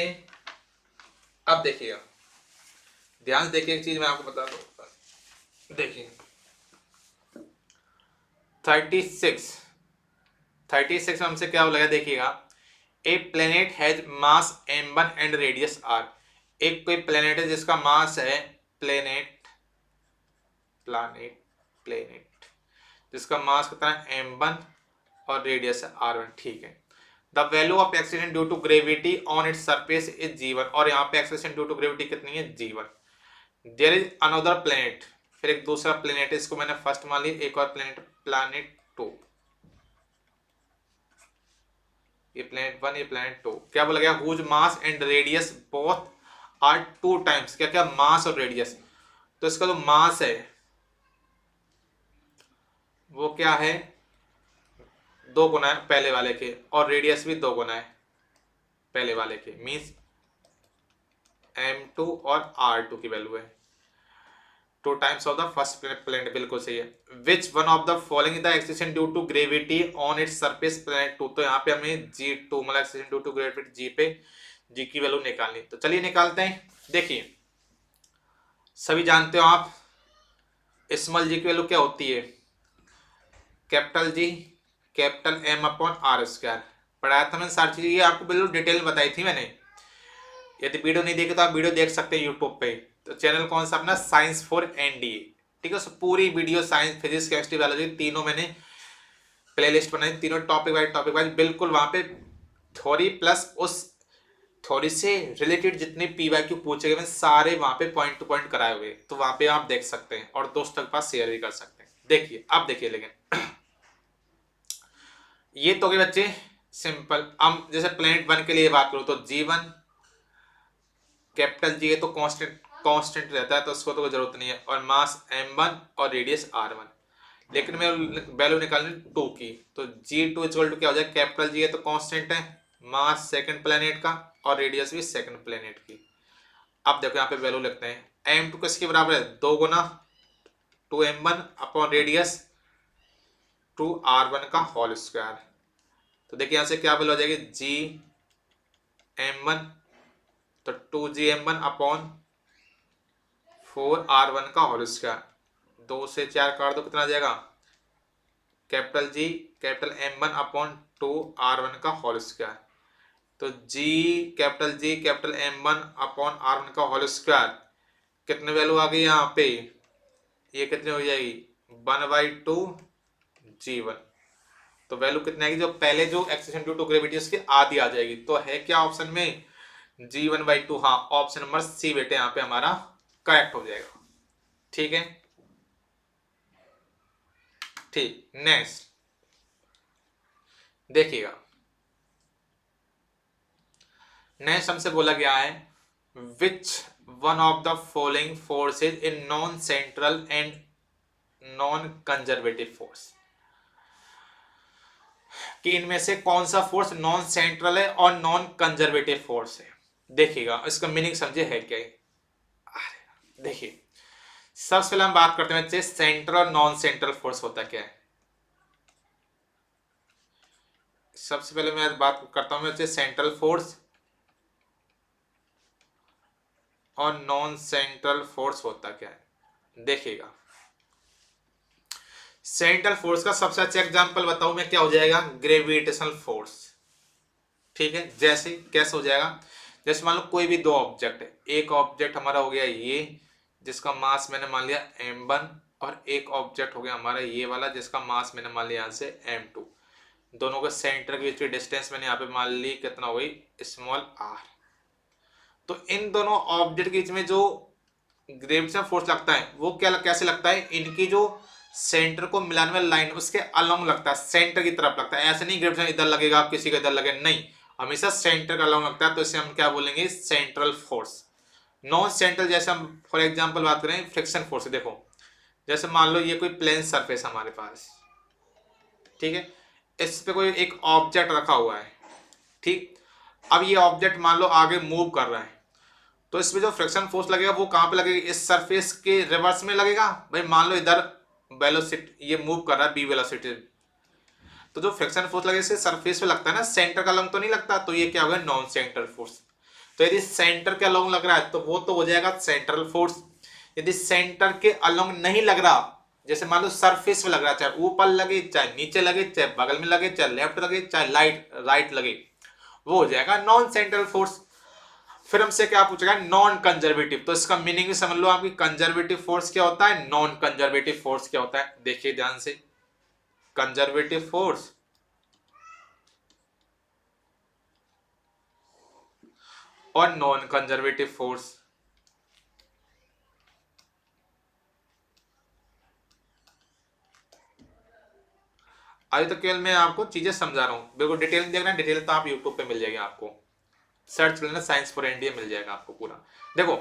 अब देखिएगा, ध्यान से देखिए, एक चीज मैं आपको बता दूं, देखिए 36 में हमसे क्या बोला, देखिएगा a planet has mass m1 and radius r। एक कोई प्लेनेट है जिसका मास है, प्लेनेट जिसका मास कितना है m1 और रेडियस है r1, ठीक है। The value of acceleration due to gravity on its surface is g1, और यहाँ पे एक्सीलरेशन ड्यू टू ग्रेविटी कितनी है, g1। There is another planet, फिर एक दूसरा प्लेनेट है, इसको मैंने फर्स्ट मान लिया, एक और प्लेनेट 2, ये प्लेनेट 1 ये प्लेनेट 2, क्या बोला गया, whose mass and radius both are 2 times, क्या क्या मास और रेडियस, तो इसका जो मास है वो क्या है, 2 गुना है पहले वाले के, और रेडियस भी 2 गुना है पहले वाले के, मीन्स m2 और r2 की वैल्यू है 2 times of the first planet, बिल्कुल सही है। Which one of the following the acceleration due to gravity on its surface planet 2, तो यहाँ पे हमें g2 मतलब acceleration due to gravity g पे g की वैल्यू निकालनी, तो चलिए निकालते हैं। देखिए सभी जानते हो आप स्मॉल g की वैल्यू क्या होती है, capital G capital M upon R square, पढ़ाया था मैंने सारी चीजें, ये आपको बिल्कुल डिटेल में बताई थी मैंने। यदि वीडियो नहीं देखे तो आप वीडियो देख सकते हैं यूट्यूब पे, तो चैनल कौन सा अपना, साइंस फॉर एनडीए, ठीक है। पूरी video science physics chemistry biology तीनों मैंने प्लेलिस्ट बनाई, तीनों टॉपिक वाइज बिल्कुल, वहां पे थ्योरी प्लस उस थ्योरी से रिलेटेड जितने पीवाईक्यू पूछे गए मैं सारे वहां पे पॉइंट टू पॉइंट कराए हुए, तो वहां पे आप देख सकते हैं और दोस्तों के पास शेयर भी कर सकते हैं। देखिए अब देखिए, लेकिन ये तो गए बच्चे सिंपल। अब जैसे प्लेनेट 1 के लिए बात करूं तो g1 कैपिटल G है तो कांस्टेंट रहता है, तो उसको तो कोई जरूरत नहीं है, और मास m1 और रेडियस r1, लेकिन मैं वैल्यू निकालनी 2 की, तो g2 इक्वल टू क्या हो जाए, कैपिटल G है तो कांस्टेंट है, मास सेकंड प्लेनेट का और रेडियस भी सेकंड प्लेनेट की। अब देखो यहाँ पे वैल्यू लिखते हैं, m2 किसके बराबर है, 2 गुना 2m1 अपॉन रेडियस 2r1 का होल स्क्वायर, तो देखिए यहाँ से क्या वैल्यू आ जाएगी, gm1 तो 2gm1 अपॉन 4r1 का होल स्क्वायर, 2 से 4 काट दो कितना आ जाएगा, capital G capital M1 upon 2r1 का होल स्क्वायर, तो capital G capital M1 upon r1 का होल स्क्वायर कितने वैल्यू आ गई यहाँ पे, ये कितनी हो जाएगी 1/2 g1, तो वैल्यू कितनी आएगी, जो पहले जो एक्सेशन ड्यू टू ग्रेविटी उसकी आधी आ जाएगी, तो है क्या ऑप्शन में g1/2, हाँ ऑप्शन नंबर सी बेटे यहाँ पे हमारा करेक्ट हो जाएगा, ठीक है। ठीक, नेक्स्ट देखिएगा, नेक्स्ट हमसे बोला गया है which one of the following forces in non central and non conservative force, कि इनमें से कौन सा फोर्स नॉन सेंट्रल है और नॉन कंजर्वेटिव फोर्स है। देखिएगा इसका मीनिंग समझे है क्या, देखिए सबसे पहले हम बात करते हैं बच्चे सेंट्रल और नॉन सेंट्रल फोर्स होता क्या है। सबसे पहले मैं बात करता हूं बच्चे सेंट्रल फोर्स और नॉन सेंट्रल फोर्स होता क्या है, देखिएगा। सेंट्रल फोर्स का सबसे अच्छा एग्जांपल बताऊं मैं, क्या हो जाएगा, ग्रेविटेशनल फोर्स। ठीक है, जैसे कैसे हो जाएगा, जैसे मान लो कोई भी दो ऑब्जेक्ट है, एक ऑब्जेक्ट हमारा हो गया ये जिसका मास मैंने मान लिया m1, और एक ऑब्जेक्ट हो गया हमारा ये वाला जिसका मास मैंने मान लिया यहाँ से m2। दोनों के सेंटर के बीच की डिस्टेंस मैंने यहाँ पे मान ली कितना हो गई, स्मॉल r। तो इन दोनों ऑब्जेक्ट के बीच में जो ग्रेविटेशनल फोर्स लगता है वो क्या कैसे लगता है, इनकी जो सेंटर को मिलाने वाली लाइन उसके अलोंग लगता है, सेंटर की तरफ लगता है। ऐसे नहीं ग्रेविटेशन इधर लगेगा आप किसी का इधर लगे, नहीं, हमेशा सेंटर का अलोंग लगता है। तो इसे हम क्या बोलेंगे, सेंट्रल फोर्स। नॉन सेंट्रल जैसे हम फॉर एग्जांपल बात करें फ्रिक्शन फोर्स, देखो जैसे मान लो ये कोई प्लेन सरफेस हमारे पास, ठीक है, इस पे कोई एक ऑब्जेक्ट रखा हुआ है, ठीक। अब ये ऑब्जेक्ट मान लो आगे मूव कर रहा है, तो इसमें जो फ्रिक्शन फोर्स लगेगा वो कहां पे लगेगा, इस सरफेस के रिवर्स में लगेगा। भाई मान लो इधर वेलोसिटी ये मूव कर रहा है बी वेलोसिटी, तो जो फ्रिक्शन फोर्स लगेगा इसके सरफेस पे लगता है ना, सेंटर का अलोंग तो नहीं लगता, तो ये क्या होगा, नॉन सेंट्रल फोर्स। तो यदि सेंटर के अलोंग लग रहा है तो वो तो हो जाएगा सेंट्रल फोर्स। यदि सेंटर के अलोंग नहीं लग रहा, जैसे मान लो सरफेस पे लग रहा है, चाहे ऊपर लगे चाहे नीचे लगे, चाहे बगल में लगे चाहे लेफ्ट लगे चाहे राइट लगे, वो हो जाएगा नॉन सेंट्रल फोर्स। फिर हमसे क्या पूछेगा, नॉन कंजर्वेटिव। तो इसका मीनिंग भी समझ लो आपकी, कंजर्वेटिव फोर्स क्या होता है, नॉन कंजर्वेटिव फोर्स क्या होता है, देखिए ध्यान से। कंजर्वेटिव फोर्स और नॉन कंजर्वेटिव फोर्स, अभी तो केवल मैं आपको चीजें समझा रहा हूं, बिल्कुल डिटेल देखना, डिटेल तो आप यूट्यूब पे मिल जाएगी आपको, सर्च कर लेना साइंस फॉर इंडिया मिल जाएगा आपको पूरा। देखो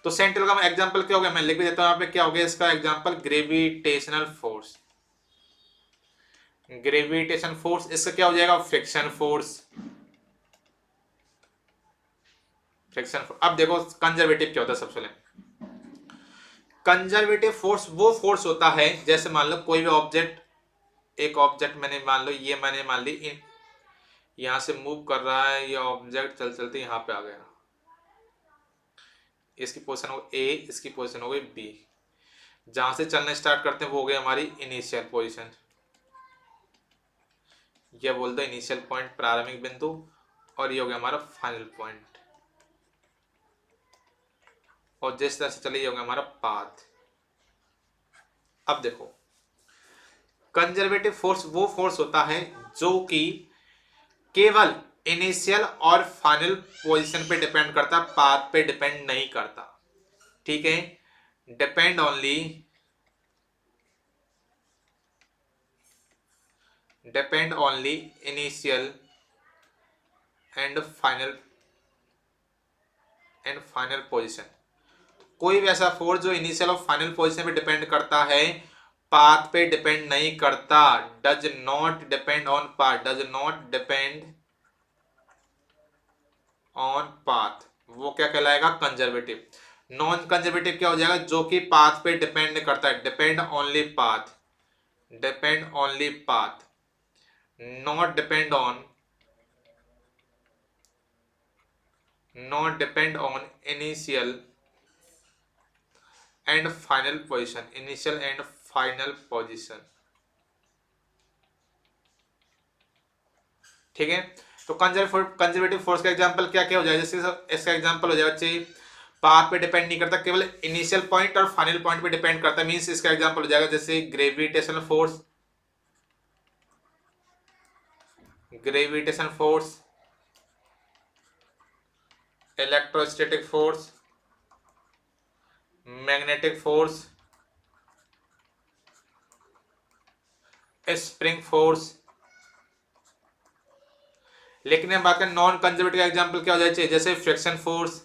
तो सेंट्रल का एग्जांपल क्या हो गया, मैं लिख भी देता हूं यहाँ पे, क्या हो गया इसका example, gravitational force. Gravitation force, इसका क्या हो जाएगा, फ्रिक्शन फोर्स। Friction force. अब देखो कंजर्वेटिव क्या होता है, सबसे पहले कंजर्वेटिव फोर्स वो फोर्स होता है, जैसे मान लो कोई भी ऑब्जेक्ट, एक ऑब्जेक्ट मैंने मान लो ये मैंने मान ली यहां से मूव कर रहा है, ये ऑब्जेक्ट चल चलते यहां पे आ गया, इसकी पोजीशन हो ए, इसकी पोजीशन हो गई बी। जहां से चलना स्टार्ट करते हैं वो हो गई हमारी इनिशियल पोजीशन, ये बोल दो इनिशियल पॉइंट, प्रारंभिक बिंदु, और ये हो गया हमारा फाइनल पॉइंट, और जिस तरह से चले ये हो गया हमारा पाथ। अब देखो कंजर्वेटिव फोर्स वो फोर्स होता है जो कि केवल इनिशियल और फाइनल पोजीशन पे डिपेंड करता, पाथ पे डिपेंड नहीं करता, ठीक है। Depend only initial and final position. कोई भी ऐसा फोर्स जो इनिशियल और फाइनल पोजीशन पे डिपेंड करता है, पाथ पे डिपेंड नहीं करता, does not depend on path, does not depend on path, वो क्या कहलाएगा, कंजर्वेटिव। नॉन कंजर्वेटिव क्या हो जाएगा, जो कि पाथ पे डिपेंड करता है, depend only path, depend only path, not depend on, not depend on initial and final position, initial and final position, ठीक है। तो कंजर्वेटिव फोर्स का एग्जांपल क्या क्या हो जाएगा, जैसे इसका एग्जांपल हो जाएगा, चाहिए पाथ पे डिपेंड नहीं करता, केवल इनिशियल पॉइंट और फाइनल पॉइंट पे डिपेंड करता है, मींस इसका एग्जांपल हो जाएगा जैसे gravitational force, gravitation force, electrostatic force, magnetic force, spring force. लेकिन हम बात करें नॉन कंजर्वेटिव एग्जांपल क्या हो जाए, जैसे फ्रिक्शन फोर्स।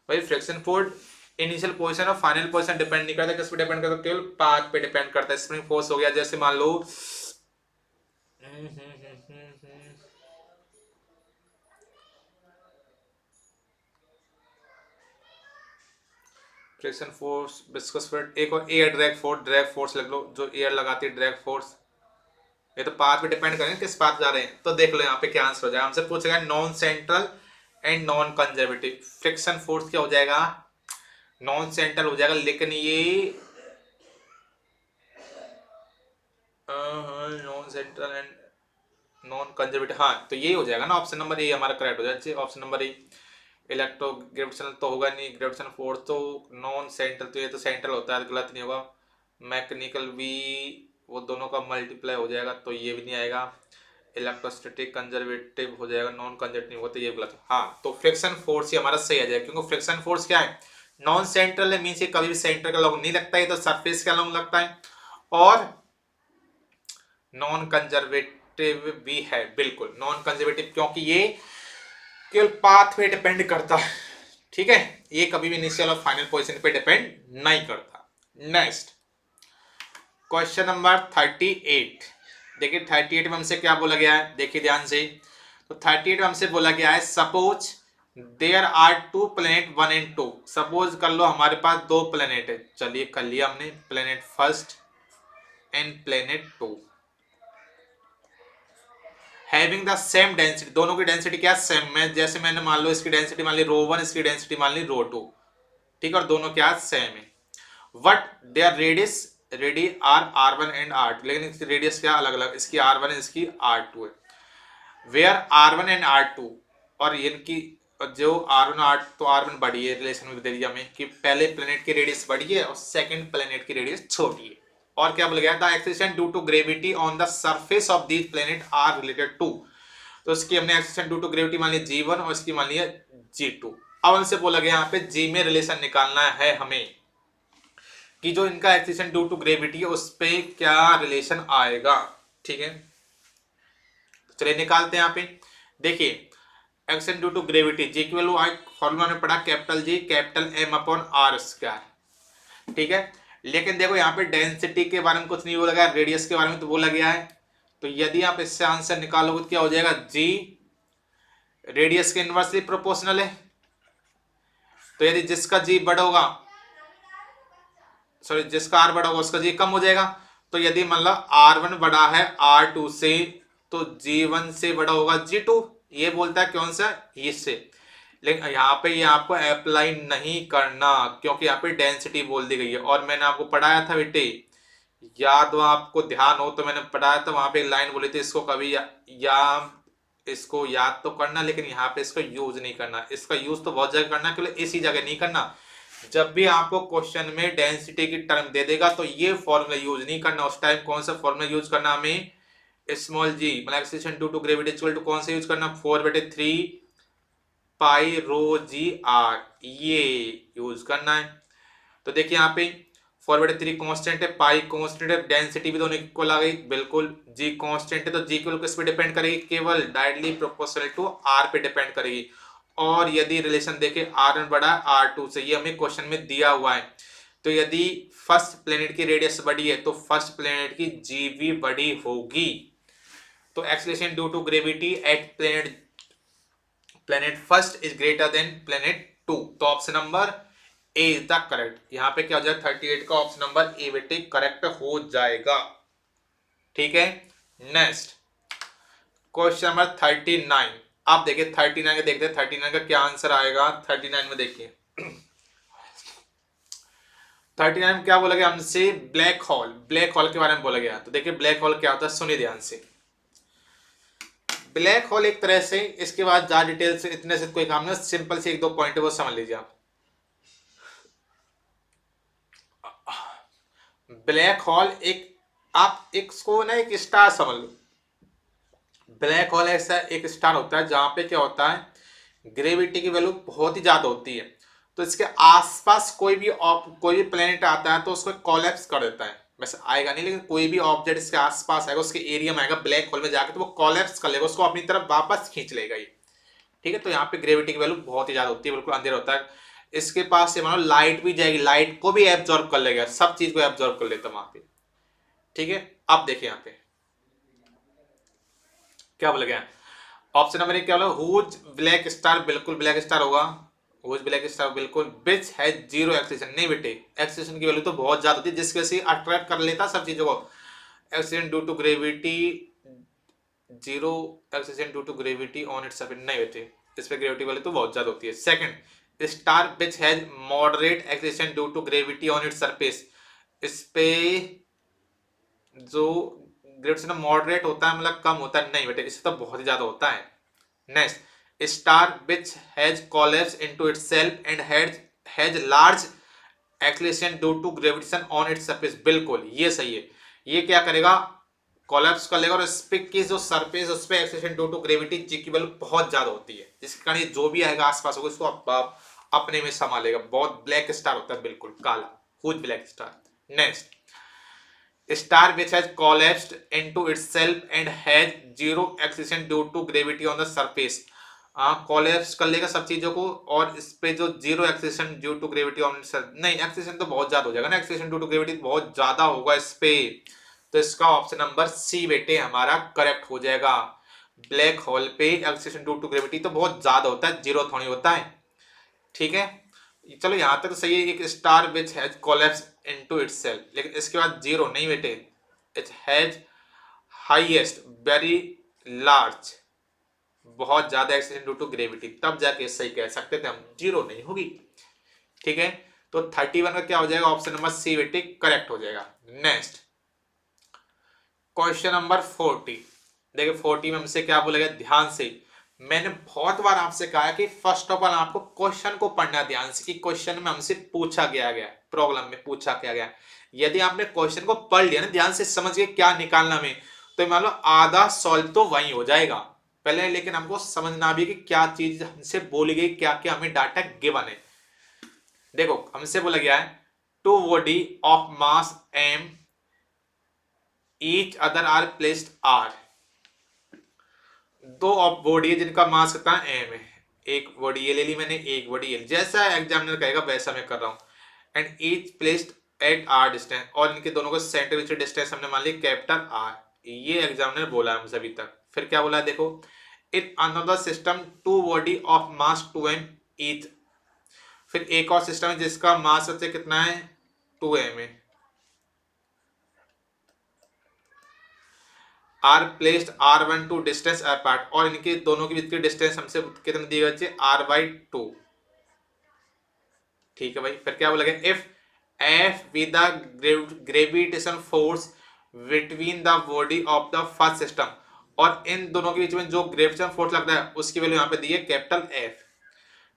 भाई फ्रिक्शन फोर्स इनिशियल पोजीशन और फाइनल पोजीशन डिपेंड नहीं करता, किस पे डिपेंड करता है, केवल पाथ पे डिपेंड करता है। स्प्रिंग फोर्स हो गया, जैसे मान लो फ्रिक्शन फोर्स, विस्कस फोर्स, एक और एयर ड्रैग फोर्स लग लो, जो एयर लगाती है ड्रैग फोर्स। ये तो पाथ पे डिपेंड करेंगे किस पाथ जा रहे हैं। तो देख लो यहाँ पे क्या आंसर हो जाएगा, हमसे पूछेगा non central and non conservative. Friction force क्या हो जाएगा, नॉन सेंट्रल हो जाएगा, लेकिन ये non central and non conservative, हाँ तो ये हो जाएगा ना, ऑप्शन नंबर ए हमारा करेक्ट हो जाएगा। ऑप्शन नंबर ए। इलेक्ट्रो ग्रेविटेशनल तो होगा नहीं, ग्रेविटेशनल फोर्स तो नॉन सेंट्रल, तो ये तो सेंट्रल होता है, गलत नहीं होगा। मैकेनिकल भी वो दोनों का मल्टीप्लाई हो जाएगा, तो ये भी नहीं आएगा। इलेक्ट्रोस्टैटिक कंजर्वेटिव हो जाएगा, नॉन कंजर्वेटिव होगा, तो ये गलत है। हाँ तो फ्रिक्शन फोर्स ही हमारा सही आ जाएगा, क्योंकि फ्रिक्शन फोर्स क्या है, नॉन सेंट्रल है, मीन्स ये कभी भी सेंटर के अलॉन्ग नहीं लगता है, तो सरफेस के अलॉन्ग लगता है, और नॉन कंजर्वेटिव भी है, बिल्कुल नॉन कंजर्वेटिव, क्योंकि ये केवल पाथ पे डिपेंड करता है, ठीक है, ये कभी भी इनिशियल और फाइनल पोजीशन पे डिपेंड नहीं करता। Next question number 38। देखिए 38 में हमसे क्या बोला गया है, देखिए ध्यान से। तो 38 में हमसे बोला गया है suppose there are two planet 1 and 2। Suppose कर लो हमारे पास दो प्लेनेट है, चलिए कर लिया हमने, planet first and planet 2 having the same density. दोनों की डेंसिटी क्या सेम है, जैसे मैंने मान लो इसकी डेंसिटी मान ली ρ1, इसकी डेंसिटी मान ली ρ2, ठीक है, और दोनों क्या सेम है। What their radius radii are r1 and r2, लेकिन इसकी रेडियस क्या अलग अलग, इसकी r1 है, इसकी r2 है। वेयर r1 एंड r2, और इनकी जो r1 r2, तो r1 बड़ी है, रिलेशन में दे दिया हमें कि पहले प्लेनेट की रेडियस बड़ी है और सेकंड प्लेनेट की रेडियस छोटी है। और क्या बोला गया, the acceleration due to gravity on the surface of these planet are related to. तो इसकी हमने एक्सेलेरेशन ड्यू टू ग्रेविटी मान लिया g1 और इसकी मान लिया g2। अब हमसे बोला गया यहाँ पे g में रिलेशन निकालना है हमें, कि जो इनका एक्सेलेरेशन ड्यू टू ग्रेविटी है उस पे क्या रिलेशन आएगा, ठीक है। चलिए निकालते हैं यहाँ पे। देखिए एक्सेलेरेशन ड्यू टू ग्रेविटी जी की वैल्यू फॉर्मूला में पढ़ा, capital G capital m upon r square, ठीक है। लेकिन देखो यहाँ पे डेंसिटी के बारे में कुछ नहीं बोला गया, रेडियस के बारे में तो बोला गया है। तो यदि आप इससे आंसर निकालोगे तो क्या हो जाएगा, g रेडियस के इनवर्सली प्रोपोर्शनल है। तो यदि जिसका g बड़ा होगा, सॉरी जिसका r बड़ा होगा उसका g कम हो जाएगा। तो यदि मतलब r1 बड़ा है r2 से, तो g1 से बड़ा होगा g2, ये बोलता है कौन सा, इससे। लेकिन यहाँ पे ये आपको अप्लाई नहीं करना, क्योंकि यहाँ पे डेंसिटी बोल दी गई है। और मैंने आपको पढ़ाया था बेटे, याद हो आपको, ध्यान हो तो मैंने पढ़ाया था, वहां पे एक लाइन बोली थी, इसको कभी इसको याद तो करना, लेकिन यहाँ पे इसको यूज नहीं करना। इसका यूज तो बहुत जगह करना, केवल इसी जगह नहीं करना। जब भी आपको क्वेश्चन में डेंसिटी की टर्म दे देगा तो ये फॉर्मूला यूज नहीं करना। उस टाइम कौन सा फॉर्मूला यूज करना हमें, स्मॉल जी मतलब acceleration due to gravity equal to कौन सा यूज करना, 4/3 पाई रो जी आर, ये यूज करना है। तो देखिए यहाँ पे 4/3 कांस्टेंट है, पाई कांस्टेंट है, डेंसिटी भी दोनों इक्वल आ गई, बिल्कुल जी कांस्टेंट है, तो जी की किस पे डिपेंड करेगी, केवल डायरेक्टली प्रोपोर्शनल टू आर पे डिपेंड करेगी। और यदि रिलेशन देखे r1 बड़ा r2 से, ये हमें क्वेश्चन में दिया हुआ है। तो यदि फर्स्ट प्लेनेट की रेडियस बड़ी है तो फर्स्ट प्लेनेट की जी भी बड़ी होगी। तो acceleration due to gravity at planet first is greater than planet 2। तो option number A is the correct. यहाँ पे क्या हो जाएगा, 38 का ऑप्शन नंबर ए बेटे करेक्ट हो जाएगा, ठीक है। Next question number 39। आप देखिए 39 का देखते हैं 39 का क्या आंसर आएगा। 39 में देखिए 39 में क्या बोला गया हमसे, ब्लैक होल के बारे में बोला गया। तो देखिए ब्लैक होल क्या होता है, सुनिए ध्यान से। ब्लैक होल एक तरह से, इसके बाद ज्यादा डिटेल से इतने से कोई काम नहीं, सिंपल से एक दो पॉइंट है वो समझ लीजिए आप। ब्लैक होल एक, आप इसको ना एक स्टार समझ लो। ब्लैक होल ऐसा एक स्टार होता है जहां पे क्या होता है, ग्रेविटी की वैल्यू बहुत ही ज्यादा होती है। तो इसके आसपास कोई भी प्लेनेट आता है तो उसको कोलैप्स कर देता है। वैसे आएगा नहीं, लेकिन कोई भी ऑब्जेक्ट इसके आसपास आएगा, उसके एरिया में आएगा ब्लैक होल में जाकर, तो वो कोलैप्स कर लेगा, उसको अपनी तरफ वापस खींच लेगा ये, ठीक है। तो यहाँ पे ग्रेविटी की वैल्यू बहुत ही ज्यादा होती है, बिल्कुल अंधेरा होता है। इसके पास से मानो लाइट भी जाएगी, लाइट को भी एब्जॉर्ब कर लेगा, सब चीज को एब्जॉर्ब कर लेता है वहां पे, ठीक है। अब देखिए यहाँ पे क्या बोला गया, ऑप्शन नंबर एक क्या बोला, हुज ब्लैक स्टार, बिल्कुल ब्लैक स्टार होगा, हुज ब्लैक स्टार बिल्कुल। विच है जीरो एक्सेलेरेशन, नहीं बेटे एक्सेलेरेशन की वैल्यू तो बहुत ज्यादा होती है, जिसकी वजह से अट्रैक्ट कर लेता सब चीजों को। Acceleration due to gravity zero, acceleration due to gravity on its, नहीं बेटे इस पे ग्रेविटी वाली तो बहुत ज्यादा होती है। Second, star which has moderate acceleration due to gravity on its surface, इस पे जो ग्रेविटेशन मॉडरेट होता है मतलब कम होता है, नहीं बेटे इससे तो बहुत ही ज्यादा होता है। Next, star which has collapse into itself and has large acceleration due to gravitation on its surface, बिल्कुल ये सही है। ये क्या करेगा, कोलैप्स कर लेगा और इस पे की जो सरफेस उस पे एक्सेलरेशन ड्यू टू ग्रेविटी जी की वैल्यू बहुत ज्यादा होती है, जिसके कारण जो भी आएगा आसपास होगा उसको अपने में संभालेगा। बहुत ब्लैक स्टार होता है, बिल्कुल काला, whose black star. Next, star which has collapsed into itself and has zero acceleration due to gravity on the surface, collapse कर लेगा सब चीजों को और इस पे जो zero acceleration due to gravity on नहीं, एक्सेलेरेशन तो बहुत ज्यादा हो जाएगा ना, एक्सेलेरेशन ड्यू टू ग्रेविटी बहुत ज्यादा होगा इस पे, तो इसका ऑप्शन नंबर सी बेटे हमारा करेक्ट हो जाएगा। ब्लैक होल पे एक्सेलेरेशन ड्यू टू ग्रेविटी तो बहुत ज्यादा होता है, जीरो थोड़ी होता है। ठीक है, चलो यहां तक तो सही है। एक star which has collapse into itself, लेकिन इसके बाद जीरो नहीं बेटे, it has highest very large, बहुत ज्यादा एक्सीडेंट ड्यू टू ग्रेविटी, तब जाके सही कह सकते थे हम, जीरो नहीं होगी। ठीक है, तो 31 का क्या हो जाएगा, ऑप्शन नंबर सी बेटे करेक्ट हो जाएगा। नेक्स्ट क्वेश्चन नंबर 40, देखिए 40 में हमसे क्या बोला गया, ध्यान से। मैंने बहुत बार आपसे कहा है कि फर्स्ट ऑफ ऑल आपको क्वेश्चन को पढ़ना ध्यान से, कि क्वेश्चन में हमसे पूछा गया प्रॉब्लम में पूछा गया। यदि आपने क्वेश्चन को पढ़ लिया ना ध्यान से, समझ गए क्या निकालना में, तो मान लो आधा सॉल्व तो वही हो जाएगा पहले, लेकिन हमको समझना भी कि क्या चीज हमसे बोली गई, क्या क्या हमें डाटा गिवन है। देखो हमसे बोला गया है two body of mass M each other are placed R, दो ऑफ बॉडी है जिनका मास कितना एम है, एक बॉडी ये ले ली मैंने, एक बॉडी ये, जैसा एग्जामिनर कहेगा वैसा मैं कर रहा हूं, and each placed at R distance, और इनके दोनों को सेंटर डिस्टेंस हमने मान ली कैपिटल आर, ये एग्जामिनर बोला है हमसे अभी तक। फिर क्या बोला है देखो, in another system two body of mass 2m each, फिर एक और सिस्टम है जिसका मास सबसे कितना है 2m है, are placed r1 2 distance apart, और इनके दोनों के बीच की डिस्टेंस हमसे कितना दी गई है r/2। ठीक है भाई, फिर क्या बोला गया, if F with the gravitation force between the body of the first system, और इन दोनों के बीच में जो ग्रेविटेशन फोर्स लगता है उसकी वैल्यू यहाँ पे दी है कैपिटल एफ।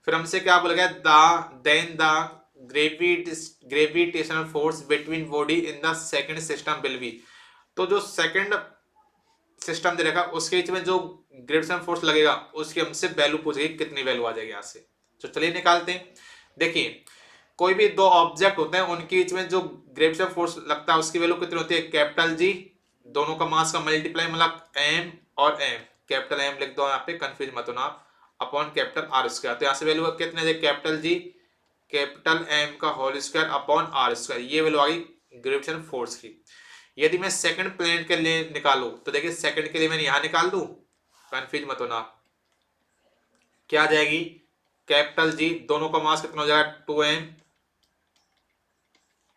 फिर हमसे क्या बोला गया, then the gravitational force between body in the second system will be, तो जो सेकंड सिस्टम दे रखा उसके बीच में जो ग्रेविटेशन फोर्स लगेगा उसकी हमसे वैल्यू पूछेगी, कितनी वैल्यू आ जाएगी यहाँ से। तो चलिए निकालते हैं। देखिए कोई भी दो ऑब्जेक्ट होते हैं उनके बीच में जो ग्रेविटेशन फोर्स लगता है उसकी वैल्यू कितनी होती है, कैपिटल जी, दोनों का मास का मल्टीप्लाई मतलब एम और एम, कैपिटल एम लिख दो यहाँ पे, कंफ्यूज मत होना आप, अपॉन कैपिटल आर स्क्वायर, तो यहाँ से वैल्यू कितने है, कैपिटल जी कैपिटल एम का whole square upon R square, ये वैल्यू आ गई ग्रेविटेशन फोर्स की। यदि मैं सेकंड प्लेन के लिए निकालू तो देखिए सेकंड के लिए मैं यहां निकाल दूं, कंफ्यूज मत होना, क्या आ जाएगी, कैपिटल जी दोनों का मास कितना हो जाएगा 2m,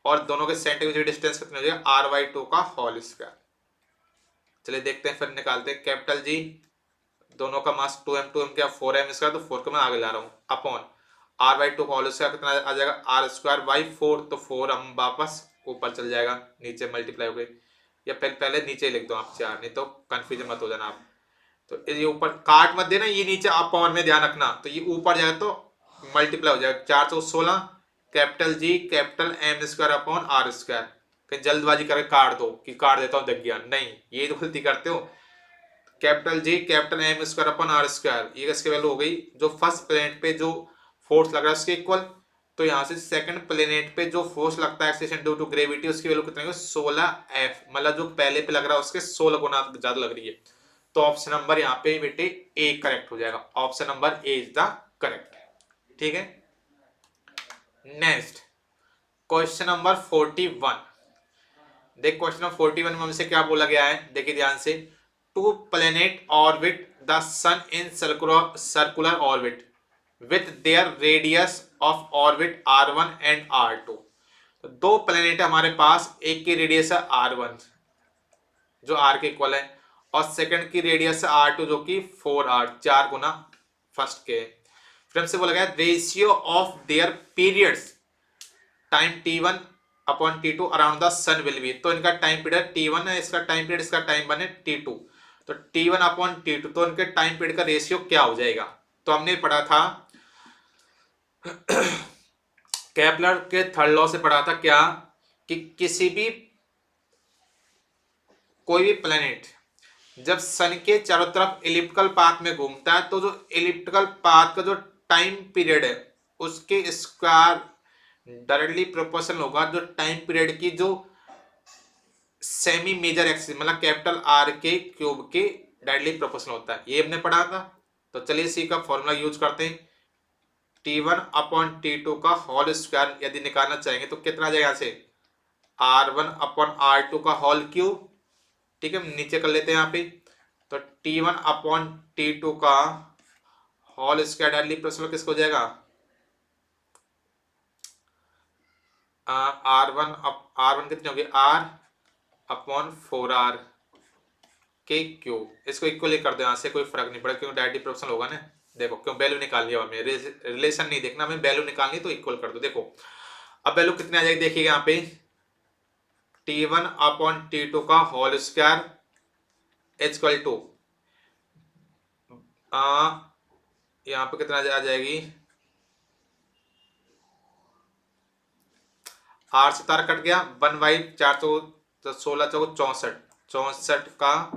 और दोनों के सेंटर की डिस्टेंस कितना हो जाएगा r/2 का होल स्क्वायर। चलिए देखते हैं, फिर निकालते हैं, कैपिटल जी दोनों का मास 2m क्या 4m स्क्वायर, तो 4 को मैं आगे ला रहा हूं, अपॉन r/2 का होल स्क्वायर कितना आ जाएगा r²/4, तो 4 हम वापस ऊपर चल जाएगा, नीचे मल्टीप्लाई हो गई, या पहले नीचे लिख दो आप 4, नहीं तो कंफ्यूजन मत हो जाना आप। तो ये ऊपर काट मत देना, ये नीचे अपॉन में ध्यान रखना, तो ये ऊपर जाएगा तो मल्टीप्लाई हो जाएगा, 4 × 16 capital G capital M square upon R square. कहीं जल्दबाजी करके काट दो कि काट देता हूँ देख गया, नहीं ये तो गलती करते हो, capital G capital M square upon R square, ये इसकी वैल्यू हो गई जो फर्स्ट प्लेनेट पे जो फोर्स लग रहा है उसके इक्वल, तो यहाँ से सेकंड प्लेनेट पे जो फोर्स लगता है एक्सेलरेशन ड्यू टू ग्रेविटी उसकी वैल्यू कितनी है 16f, मतलब जो पहले पे लग रहा है उसके 16 गुना ज्यादा लग रही है, तो ऑप्शन नंबर यहाँ पे बेटे ए करेक्ट हो जाएगा, option number A is the correct. ठीक है, नेक्स्ट क्वेश्चन नंबर 41, देख क्वेश्चन नंबर 41 में हमसे क्या बोला गया है, देखिए ध्यान से, two planet orbit the sun in circular orbit with their radius of orbit r1 and r2, तो दो प्लेनेट हमारे पास, एक की रेडियस है r1 जो r के इक्वल है, और सेकंड की रेडियस है r2 जो कि 4r, 4 गुना फर्स्ट के। फिर हमसे बोला गया ratio of their periods time T1 upon T2 around the sun will be. तो इनका टाइम पीरियड T1 है, इसका टाइम पीरियड, इसका टाइम वन है T2। तो T1 अपॉन T2, तो इनके टाइम पीरियड का रेशियो क्या हो जाएगा? तो हमने पढ़ा था केपलर के थर्ड लॉ से पढ़ा था क्या, कि किसी भी कोई भी प्लेनेट जब सन के चारों तरफ इलिप्टिकल पाथ में घूमता है तो जो इलिप्टिकल पाथ का जो टाइम पीरियड है उसके स्क्वायर डायरेक्टली प्रोपोर्शनल होगा जो टाइम पीरियड की जो सेमी मेजर एक्सिस मतलब कैपिटल आर के क्यूब के डायरेक्टली प्रोपोर्शनल होता है। ये हमने पढ़ा था। तो चलिए इसी का फॉर्मूला यूज करते हैं। T1 अपॉन T2 का होल स्क्वायर यदि निकालना चाहेंगे तो कितना आ जाएगा यहाँ से, R1 अपॉन R2 का होल क्यूब। ठीक है, नीचे कर लेते हैं यहाँ पे। तो T1 अपॉन T2 का होल स्क्वायर डायरेक्टली प्रोपोर्शनल किसको हो जाएगा, R1 कितनी होगी, R अपॉन 4R के क्यूब। इसको इक्वली कर दो, यहाँ से कोई फर्क नहीं पड़ा क्योंकि डायरेक्टली प्रोपोर्शनल होगा ना। देखो क्यों वैल्यू निकाल लिया हमें, रिलेशन नहीं देखना हमें, वैल्यू निकालनी तो इक्वल कर दो। देखो अब वैल्यू कितने आ जाएगी, देखिएगा यहाँ पे T1 अपॉन T2 का होल स्क्वायर इक्वल टू यहाँ पे कितना आ जाएगी, आर से तार कट गया, 1/416 64 का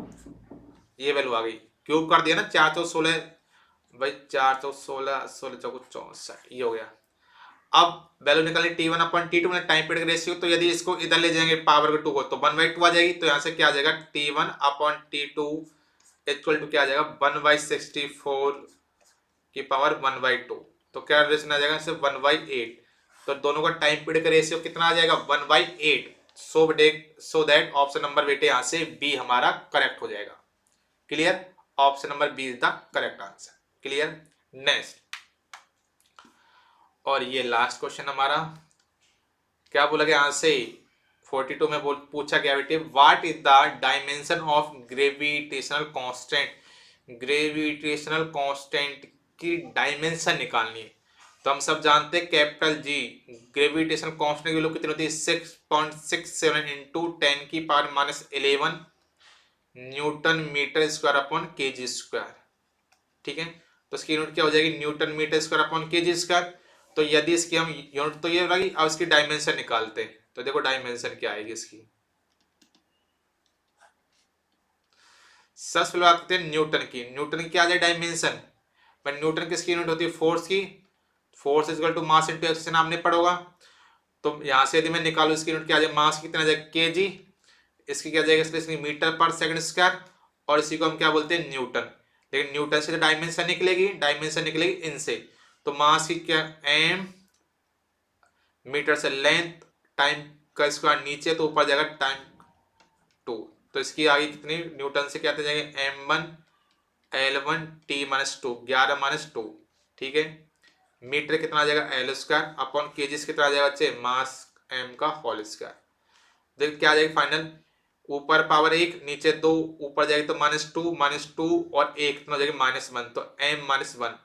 ये वैल्यू आ गई, क्यूब कर दिया ना, 416 भाई 416 16 चौको 64 ये हो गया। अब वैल्यू निकाली T1 अपॉन T2 में टाइम पीरियड रेशियो। तो यदि इसको इधर ले जाएंगे पावर के 2 को तो 1/2 आ जाएगी। तो यहाँ से क्या आ जाएगा, T1 upon T2 equal to क्या आ जाएगा, 1/64 की पावर 1/2। तो क्या रेशियो आ जाएगा, इससे 1/8। तो दोनों का टाइम पीरियड का रेशियो कितना आ जाएगा, 1/8। सो दैट ऑप्शन नंबर बेटे यहाँ से बी हमारा करेक्ट हो जाएगा। Clear, option number B is the correct answer. Clear, next और ये लास्ट क्वेश्चन हमारा क्या बोला गया, यहाँ से 42 में पूछा गया बेटे what is the dimension of gravitational constant. Gravitational constant की डायमेंशन निकालनी है। तो हम सब जानते हैं कैपिटल जी ग्रेविटेशनल कांस्टेंट की वैल्यू कितनी होती है, 6.67 इंटू 10 की power -11 newton metre square upon KG square. ठीक है, तो इसकी यूनिट क्या हो जाएगी, newton metre square upon KG square. तो यदि इसकी हम यूनिट तो ये रहेगी, अब इसकी डायमेंशन निकालते हैं। तो देखो डायमेंशन क्या आएगी इसकी, सबसे पहले बात करते हैं न्यूटन की। न्यूटन की क्या आ जाए डायमेंशन, पर न्यूटन किसकी यूनिट होती है, फोर्स की। Force equal to mass into acceleration आपने पढ़ा होगा। तो यहां से यदि मैं निकालू इसकी यूनिट क्या आ जाए, मास कितना आ जाएगा केजी, इसकी क्या जाएगा इसकी मीटर पर सेकंड स्क्वायर, और इसी को हम क्या बोलते हैं न्यूटन। लेकिन न्यूटन से तो डायमेंशन निकलेगी इनसे। तो मास की क्या एम, मीटर से लेंथ, टाइम का स्क्वायर नीचे तो ऊपर जाएगा टाइम 2। तो इसकी आगे कितनी न्यूटन से क्या जाएगा M1 L1 T-2 11-2। ठीक है, मीटर कितना आ जाएगा L स्क्वायर अपॉन केजी कितना आ जाएगा बच्चे मास M का होल स्क्वायर। देखिए क्या आ जाएगी फाइनल, ऊपर पावर 1 नीचे 2, ऊपर जाएगी तो -2 और 1 कितना हो जाएगी -1। तो M-1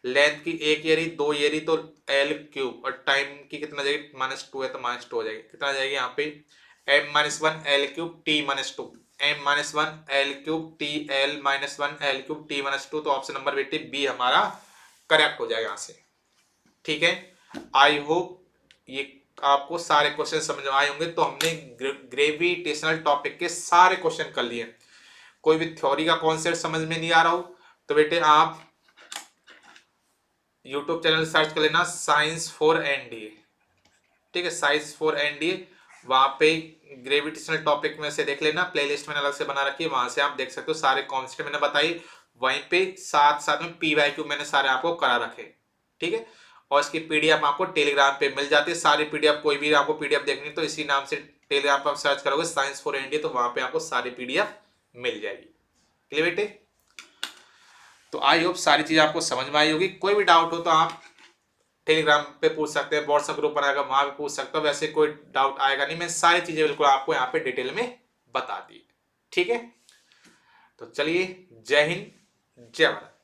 लेंथ की 1 एरी 2 एरी तो L क्यूब, और टाइम की कितना जाएगी -2 है तो -2 हो जाएगी। कितना जाएगी यहाँ पे M-1 L cube T-2 M-1 L cube T L-1 L cube T-2। तो ऑप्शन नंबर बेटे बी हमारा करेक्ट हो जाएगा यहाँ से। ठीक है, आई होप ये आपको सारे क्वेश्चन समझ में आए होंगे। तो हमने ग्रेविटेशनल टॉपिक के सारे क्वेश्चन कर लिए। कोई भी थ्योरी का कॉन्सेप्ट समझ में नहीं आ रहा हो तो बेटे आप यूट्यूब चैनल सर्च कर लेना साइंस फॉर एनडीए। ठीक है, साइंस फॉर एनडीए, वहां पे ग्रेविटेशनल टॉपिक में से देख लेना, प्लेलिस्ट मैंने अलग से बना रखी है, वहां से आप देख सकते हो सारे कॉन्सेप्ट मैंने बताई। वहीं पे साथ साथ में PYQ मैंने सारे आपको करा रखे। ठीक है, और इसकी पीडीएफ आपको टेलीग्राम पे मिल जाती है। सारी पीडीएफ, कोई भी आपको पीडीएफ देखनी तो इसी नाम से टेलीग्राम पर सर्च करोगे साइंस फॉर इंडिया, तो वहां पे आपको सारी पीडीएफ मिल जाएगी। क्लियर बेटे, तो आई होप सारी चीज आपको समझ में आई होगी। कोई भी डाउट हो तो आप टेलीग्राम पे पूछ सकते हैं, व्हाट्सएप ग्रुप बनाएगा वहां पे पूछ सकते हो। वैसे कोई डाउट आएगा नहीं, मैं सारी चीजें बिल्कुल आपको यहाँ पे डिटेल में बता दी। ठीक है, तो चलिए जय हिंद जय भारत।